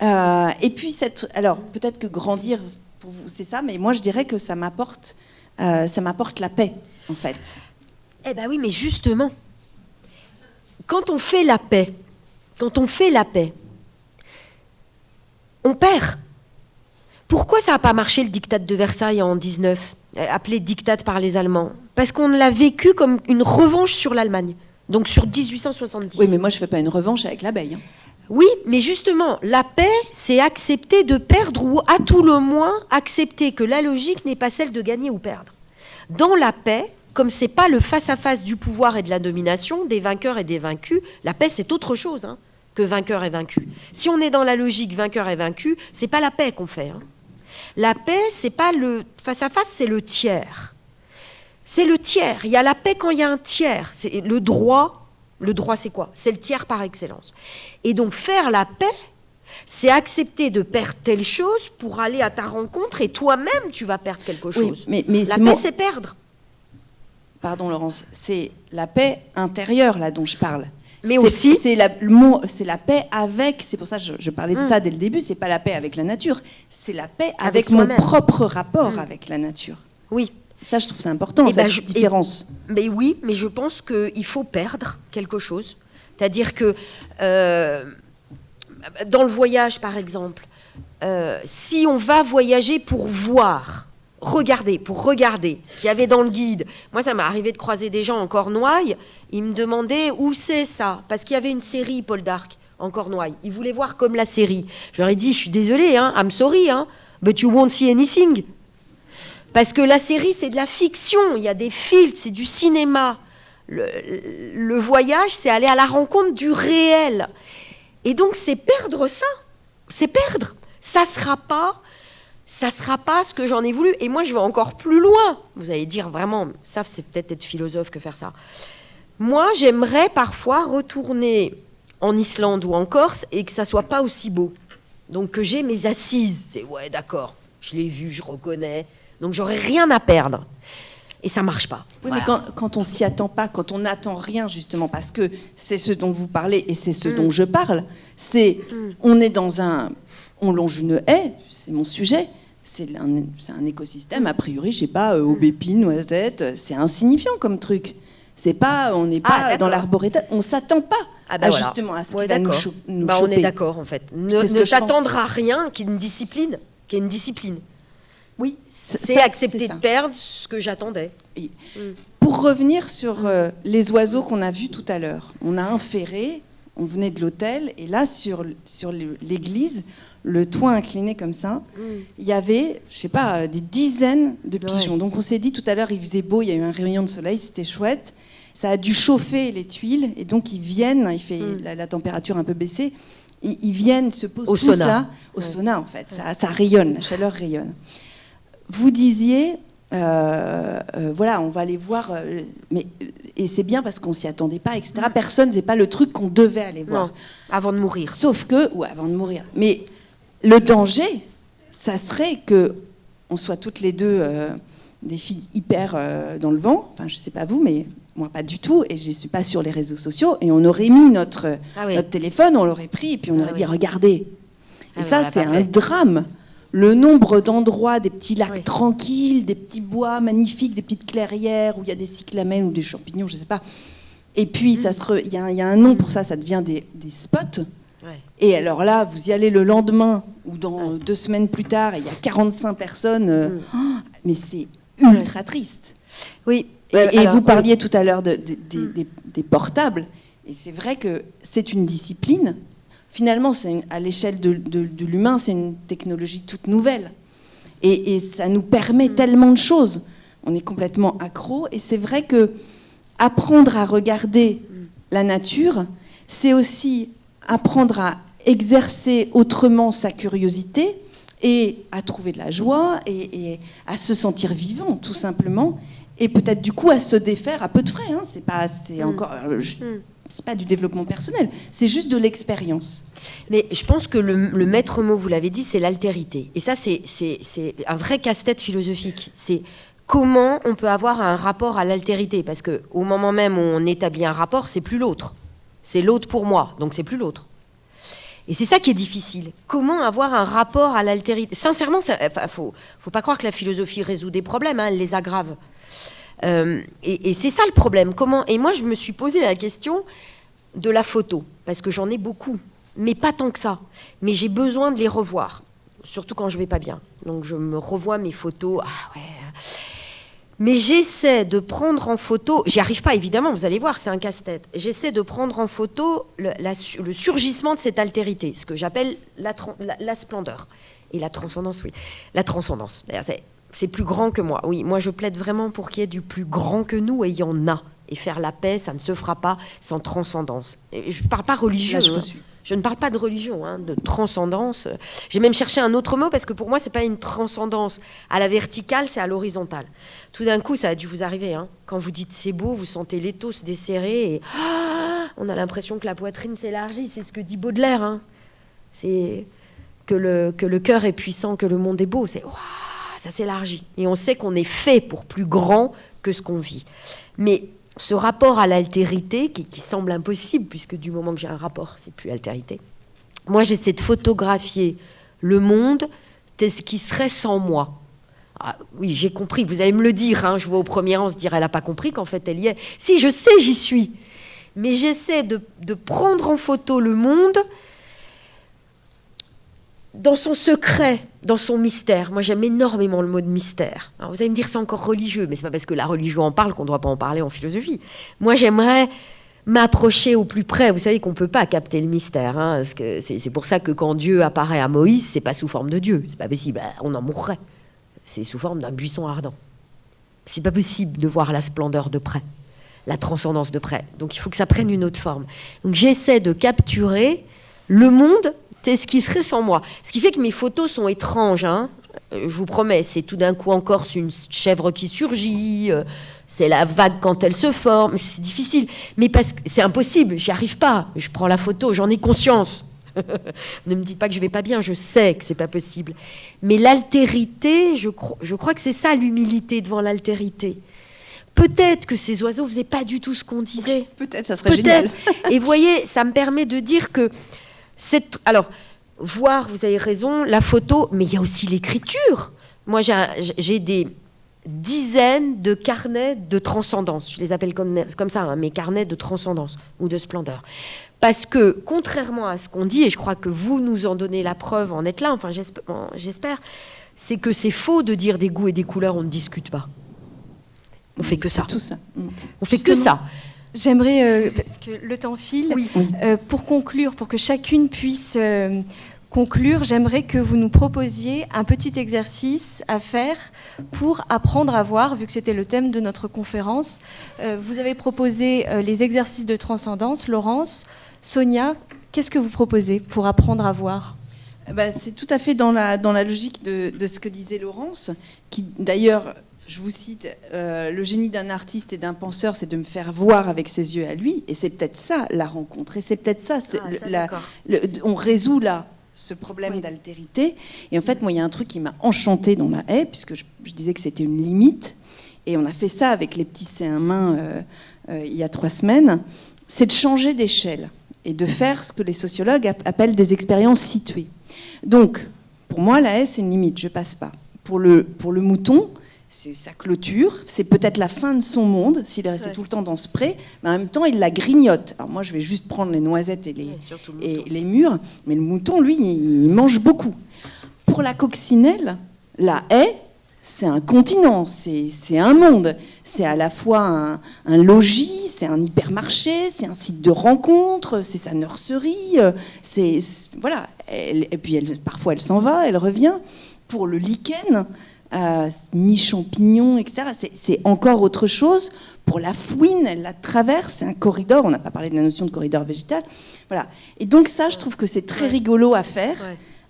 Et puis, alors, peut-être que grandir... Pour vous, c'est ça, mais moi je dirais que ça m'apporte la paix, en fait. Eh ben oui, mais justement, quand on fait la paix, on perd. Pourquoi ça n'a pas marché le diktat de Versailles en 19, appelé diktat par les Allemands? Parce qu'on l'a vécu comme une revanche sur l'Allemagne, donc sur 1870. Oui, mais moi je ne fais pas une revanche avec l'abeille. Hein. Oui, mais justement, la paix, c'est accepter de perdre ou à tout le moins accepter que la logique n'est pas celle de gagner ou perdre. Dans la paix, comme c'est pas le face-à-face du pouvoir et de la domination, des vainqueurs et des vaincus, la paix c'est autre chose que vainqueur et vaincu. Si on est dans la logique vainqueur et vaincu, c'est pas la paix qu'on fait. La paix, c'est pas le face-à-face, c'est le tiers. C'est le tiers. Il y a la paix quand il y a un tiers. C'est le droit. Le droit, c'est quoi? C'est le tiers par excellence. Et donc, faire la paix, c'est accepter de perdre telle chose pour aller à ta rencontre et toi-même, tu vas perdre quelque chose. Oui, mais la paix, c'est perdre. Pardon, Laurence. C'est la paix intérieure, là, dont je parle. Mais aussi... C'est la paix avec... C'est pour ça que je parlais de ça dès le début. C'est pas la paix avec la nature. C'est la paix avec mon propre rapport avec la nature. Oui. Ça, je trouve ça important, cette différence. Mais oui, mais je pense qu'il faut perdre quelque chose. C'est-à-dire que dans le voyage, par exemple, si on va voyager pour voir, pour regarder ce qu'il y avait dans le guide. Moi, ça m'est arrivé de croiser des gens en Cornouailles. Ils me demandaient où c'est ça, parce qu'il y avait une série Paul d'Arc en Cornouailles. Ils voulaient voir comme la série. Je leur ai dit, je suis désolée, I'm sorry, but you won't see anything. Parce que la série, c'est de la fiction, il y a des filtres, c'est du cinéma. Le voyage, c'est aller à la rencontre du réel. Et donc, c'est perdre ça. C'est perdre. Ça sera pas ce que j'en ai voulu. Et moi, je vais encore plus loin. Vous allez dire, vraiment, ça, c'est peut-être être philosophe que faire ça. Moi, j'aimerais parfois retourner en Islande ou en Corse et que ça soit pas aussi beau. Donc, que j'ai mes assises. C'est, ouais, d'accord, je l'ai vu, je reconnais. Donc, j'aurais rien à perdre. Et ça marche pas. Oui, voilà. Mais quand on s'y attend pas, quand on n'attend rien, justement, parce que c'est ce dont vous parlez et c'est ce dont je parle, c'est, on est dans on longe une haie, c'est mon sujet, c'est un écosystème, a priori, je sais pas, aubépine, noisette, c'est insignifiant comme truc. C'est pas, on n'est pas dans l'arboretum, on s'attend pas justement à ce qui va nous choper. On est d'accord, en fait. Ne s'attendre à rien qui est une discipline. Oui, c'est accepter de perdre ce que j'attendais. Pour revenir sur les oiseaux qu'on a vus tout à l'heure, on a un ferré, on venait de l'hôtel, et là, sur l'église, le toit incliné comme ça, il y avait, je sais pas, des dizaines de pigeons. Ouais. Donc on s'est dit tout à l'heure, il faisait beau, il y a eu un rayon de soleil, c'était chouette. Ça a dû chauffer les tuiles, et donc ils viennent, il fait la température un peu baissée, ils viennent, se posent tous là, au sauna en fait, ça rayonne, la chaleur rayonne. Vous disiez, voilà, on va aller voir, et c'est bien parce qu'on s'y attendait pas, etc. Personne, c'est pas le truc qu'on devait aller voir. Non, avant de mourir. Sauf que, avant de mourir. Mais le danger, ça serait que on soit toutes les deux des filles hyper dans le vent. Enfin, je sais pas vous, mais moi pas du tout. Et je suis pas sur les réseaux sociaux. Et on aurait mis notre téléphone, on l'aurait pris, et puis on aurait dit regardez. Et ça, c'est un drame le nombre d'endroits, des petits lacs tranquilles, des petits bois magnifiques, des petites clairières où il y a des cyclamènes ou des champignons, je ne sais pas. Et puis, il y a un nom pour ça, ça devient des spots. Ouais. Et alors là, vous y allez le lendemain ou dans 2 semaines plus tard, et il y a 45 personnes. Mais c'est ultra triste. Oui. Et vous parliez tout à l'heure des portables. Et c'est vrai que c'est une discipline. Finalement, à l'échelle de l'humain, c'est une technologie toute nouvelle. Et ça nous permet tellement de choses. On est complètement accro. Et c'est vrai que apprendre à regarder la nature, c'est aussi apprendre à exercer autrement sa curiosité et à trouver de la joie et à se sentir vivant, tout simplement. Et peut-être du coup à se défaire à peu de frais. Hein. C'est pas du développement personnel, c'est juste de l'expérience. Mais je pense que le maître mot, vous l'avez dit, c'est l'altérité. Et ça, c'est un vrai casse-tête philosophique. C'est comment on peut avoir un rapport à l'altérité. Parce qu'au moment même où on établit un rapport, c'est plus l'autre. C'est l'autre pour moi, donc c'est plus l'autre. Et c'est ça qui est difficile. Comment avoir un rapport à l'altérité ? Sincèrement, faut pas croire que la philosophie résout des problèmes, hein, elle les aggrave. Et c'est ça le problème. Et moi, je me suis posé la question de la photo, parce que j'en ai beaucoup, mais pas tant que ça. Mais j'ai besoin de les revoir, surtout quand je vais pas bien. Donc je me revois mes photos. Ah ouais. Mais j'essaie de prendre en photo, j'y arrive pas évidemment, vous allez voir, c'est un casse-tête. J'essaie de prendre en photo le surgissement de cette altérité, ce que j'appelle la splendeur. Et la transcendance, oui. La transcendance, d'ailleurs, c'est plus grand que moi. Oui, moi je plaide vraiment pour qu'il y ait du plus grand que nous, et il y en a. Et faire la paix, ça ne se fera pas sans transcendance. Et je ne parle pas religieux. Là, je ne parle pas de religion, hein, de transcendance. J'ai même cherché un autre mot parce que pour moi, ce n'est pas une transcendance à la verticale, c'est à l'horizontale. Tout d'un coup, ça a dû vous arriver. Hein. Quand vous dites c'est beau, vous sentez l'étau se desserrer et on a l'impression que la poitrine s'élargit. C'est ce que dit Baudelaire. Hein. C'est que le cœur est puissant, que le monde est beau. C'est ça s'élargit. Et on sait qu'on est fait pour plus grand que ce qu'on vit. Mais ce rapport à l'altérité, qui semble impossible, puisque du moment que j'ai un rapport, c'est plus altérité. Moi, j'essaie de photographier le monde tel qui serait sans moi. Ah, oui, j'ai compris, vous allez me le dire, hein, je vois au premier rang se dire, elle n'a pas compris qu'en fait, elle y est. Si, je sais, j'y suis. Mais j'essaie de prendre en photo le monde dans son secret, dans son mystère. Moi, j'aime énormément le mot de mystère. Alors, vous allez me dire, c'est encore religieux, mais c'est pas parce que la religion en parle qu'on ne doit pas en parler en philosophie. Moi, j'aimerais m'approcher au plus près. Vous savez qu'on ne peut pas capter le mystère. Hein, parce que c'est pour ça que quand Dieu apparaît à Moïse, c'est pas sous forme de Dieu. C'est pas possible. On en mourrait. C'est sous forme d'un buisson ardent. C'est pas possible de voir la splendeur de près, la transcendance de près. Donc, il faut que ça prenne une autre forme. Donc, j'essaie de capturer le monde c'est ce qui serait sans moi. Ce qui fait que mes photos sont étranges. Hein. Je vous promets, c'est tout d'un coup en Corse une chèvre qui surgit, c'est la vague quand elle se forme. C'est difficile, mais parce que c'est impossible, j'y arrive pas. Je prends la photo, j'en ai conscience. Ne me dites pas que je vais pas bien, je sais que c'est pas possible. Mais l'altérité, je crois que c'est ça l'humilité devant l'altérité. Peut-être que ces oiseaux faisaient pas du tout ce qu'on disait. Oui, peut-être, ça serait génial. Et vous voyez, ça me permet de dire que alors, voir, vous avez raison, la photo, mais il y a aussi l'écriture. Moi, j'ai des dizaines de carnets de transcendance. Je les appelle comme ça, hein, mes carnets de transcendance ou de splendeur. Parce que, contrairement à ce qu'on dit, et je crois que vous nous en donnez la preuve en êtes là, enfin j'espère, c'est que c'est faux de dire des goûts et des couleurs, on ne discute pas. On fait que ça. Tout ça. On fait que ça. J'aimerais, parce que le temps file, oui. Pour conclure, pour que chacune puisse conclure, j'aimerais que vous nous proposiez un petit exercice à faire pour apprendre à voir, vu que c'était le thème de notre conférence. Vous avez proposé les exercices de transcendance. Laurence, Sonia, qu'est-ce que vous proposez pour apprendre à voir ? C'est tout à fait dans la logique de ce que disait Laurence, qui d'ailleurs... Je vous cite, le génie d'un artiste et d'un penseur, c'est de me faire voir avec ses yeux à lui. Et c'est peut-être ça, la rencontre. Et c'est peut-être ça, on résout là ce problème d'altérité. Et en fait, moi, il y a un truc qui m'a enchantée dans la haie, puisque je disais que c'était une limite. Et on a fait ça avec les petits C1 il y a 3 semaines. C'est de changer d'échelle et de faire ce que les sociologues appellent des expériences situées. Donc, Pour moi, la haie, c'est une limite, je passe pas. Pour le mouton, c'est sa clôture, c'est peut-être la fin de son monde, s'il est resté tout le temps dans ce pré, mais en même temps, il la grignote. Alors moi, je vais juste prendre les noisettes et les mûres, mais le mouton, lui, il mange beaucoup. Pour la coccinelle, la haie, c'est un continent, c'est un monde. C'est à la fois un logis, c'est un hypermarché, c'est un site de rencontre, c'est sa nurserie. Voilà. Et puis parfois elle s'en va, elle revient. Pour le lichen, mi-champignon, etc., c'est encore autre chose. Pour la fouine, elle la traverse, c'est un corridor. On n'a pas parlé de la notion de corridor végétal. Voilà. Et donc ça, je trouve que c'est très rigolo à faire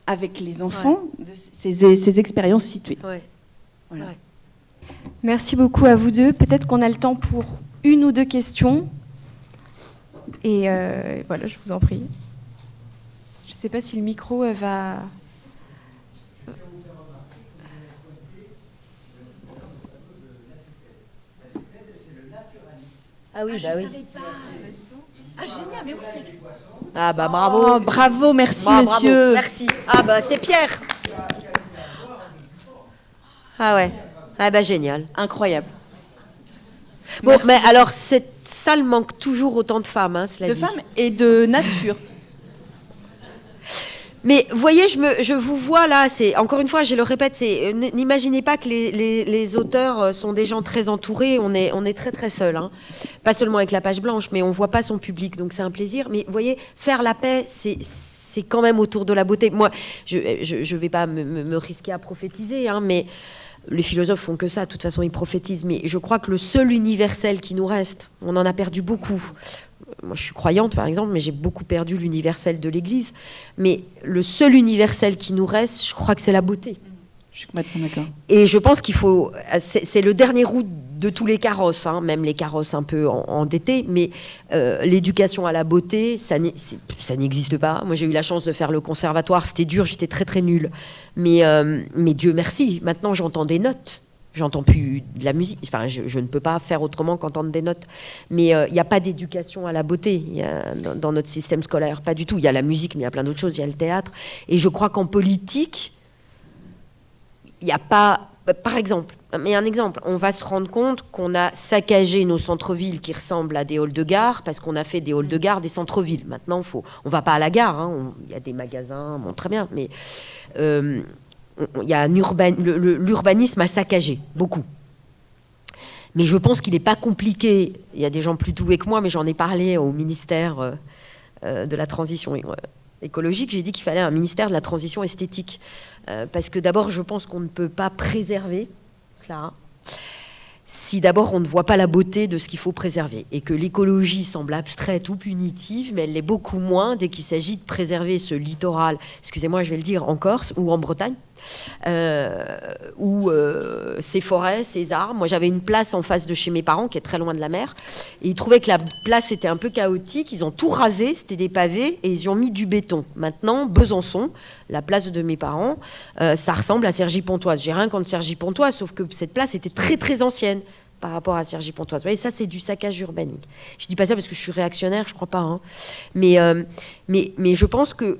avec les enfants, de ces expériences situées. Voilà. Merci beaucoup à vous deux. Peut-être qu'on a le temps pour une ou deux questions. Et voilà, je vous en prie. Je ne sais pas si le micro va... Ah oui, bah oui. Ah génial, mais oui, c'est... Ah bah bravo. Oh, bravo, merci monsieur. Bravo, merci. Ah bah c'est Pierre. Ah ouais. Ah bah génial. Incroyable. Bon, merci. Mais alors cette salle manque toujours autant de femmes, hein, cela dit. De femmes et de nature. Mais vous voyez, je vous vois là, encore une fois, je le répète, n'imaginez pas que les auteurs sont des gens très entourés, on est très très seuls, hein. Pas seulement avec la page blanche, mais on voit pas son public, donc c'est un plaisir. Mais vous voyez, faire la paix, c'est quand même autour de la beauté. Moi, je vais pas me risquer à prophétiser, hein, mais les philosophes font que ça, de toute façon ils prophétisent, mais je crois que le seul universel qui nous reste, on en a perdu beaucoup. Moi je suis croyante par exemple, mais j'ai beaucoup perdu l'universel de l'Église, mais le seul universel qui nous reste, je crois que c'est la beauté. Je suis complètement d'accord. Et je pense qu'il faut, c'est le dernier roue de tous les carrosses, hein, même les carrosses un peu endettés, mais l'éducation à la beauté, ça n'existe pas. Moi, j'ai eu la chance de faire le conservatoire, c'était dur, j'étais très très nulle. Mais Dieu merci, maintenant j'entends des notes. J'entends plus de la musique, enfin je ne peux pas faire autrement qu'entendre des notes. Mais il n'y a pas d'éducation à la beauté dans notre système scolaire, pas du tout. Il y a la musique, mais il y a plein d'autres choses, il y a le théâtre. Et je crois qu'en politique, il n'y a pas... Par exemple, mais un exemple, on va se rendre compte qu'on a saccagé nos centres-villes qui ressemblent à des halls de gare parce qu'on a fait des halls de gare des centres-villes. Maintenant, on va pas à la gare, hein, il y a des magasins, bon, très bien, mais il y a l'urbanisme a saccagé, beaucoup. Mais je pense qu'il n'est pas compliqué. Il y a des gens plus doués que moi, mais j'en ai parlé au ministère de la transition écologique. J'ai dit qu'il fallait un ministère de la transition esthétique. Parce que d'abord, je pense qu'on ne peut pas préserver, Clara, si d'abord on ne voit pas la beauté de ce qu'il faut préserver. Et que l'écologie semble abstraite ou punitive, mais elle l'est beaucoup moins dès qu'il s'agit de préserver ce littoral, excusez-moi, je vais le dire, en Corse ou en Bretagne, où ces forêts, ces arbres. Moi, j'avais une place en face de chez mes parents, qui est très loin de la mer, et ils trouvaient que la place était un peu chaotique. Ils ont tout rasé, c'était des pavés, et ils y ont mis du béton. Maintenant, Besançon, la place de mes parents, ça ressemble à Cergy-Pontoise. J'ai rien contre Cergy-Pontoise, sauf que cette place était très très ancienne par rapport à Cergy-Pontoise. Vous voyez, ça, c'est du saccage urbanique. Je dis pas ça parce que je suis réactionnaire, je crois pas, hein. Mais je pense que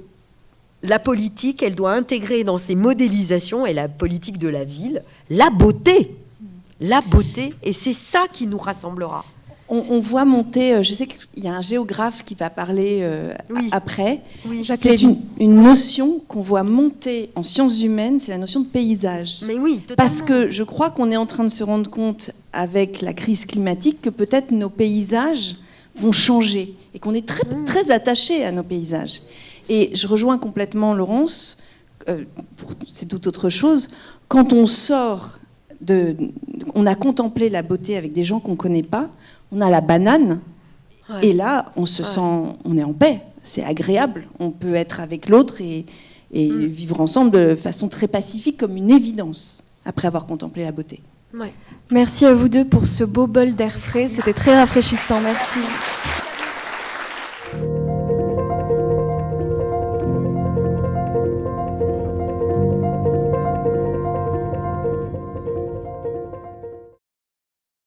la politique, elle doit intégrer dans ses modélisations, et la politique de la ville, la beauté. La beauté, et c'est ça qui nous rassemblera. On voit monter, je sais qu'il y a un géographe qui va parler après. Oui, c'est une notion qu'on voit monter en sciences humaines, c'est la notion de paysage. Mais oui, totalement. Parce que je crois qu'on est en train de se rendre compte, avec la crise climatique, que peut-être nos paysages vont changer, et qu'on est très, très attachés à nos paysages. Et je rejoins complètement Laurence, c'est tout autre chose. Quand on sort on a contemplé la beauté avec des gens qu'on ne connaît pas, on a la banane, et là, on se sent, on est en paix, c'est agréable, on peut être avec l'autre et vivre ensemble de façon très pacifique, comme une évidence, après avoir contemplé la beauté. Ouais. Merci à vous deux pour ce beau bol d'air frais, c'était très rafraîchissant, merci.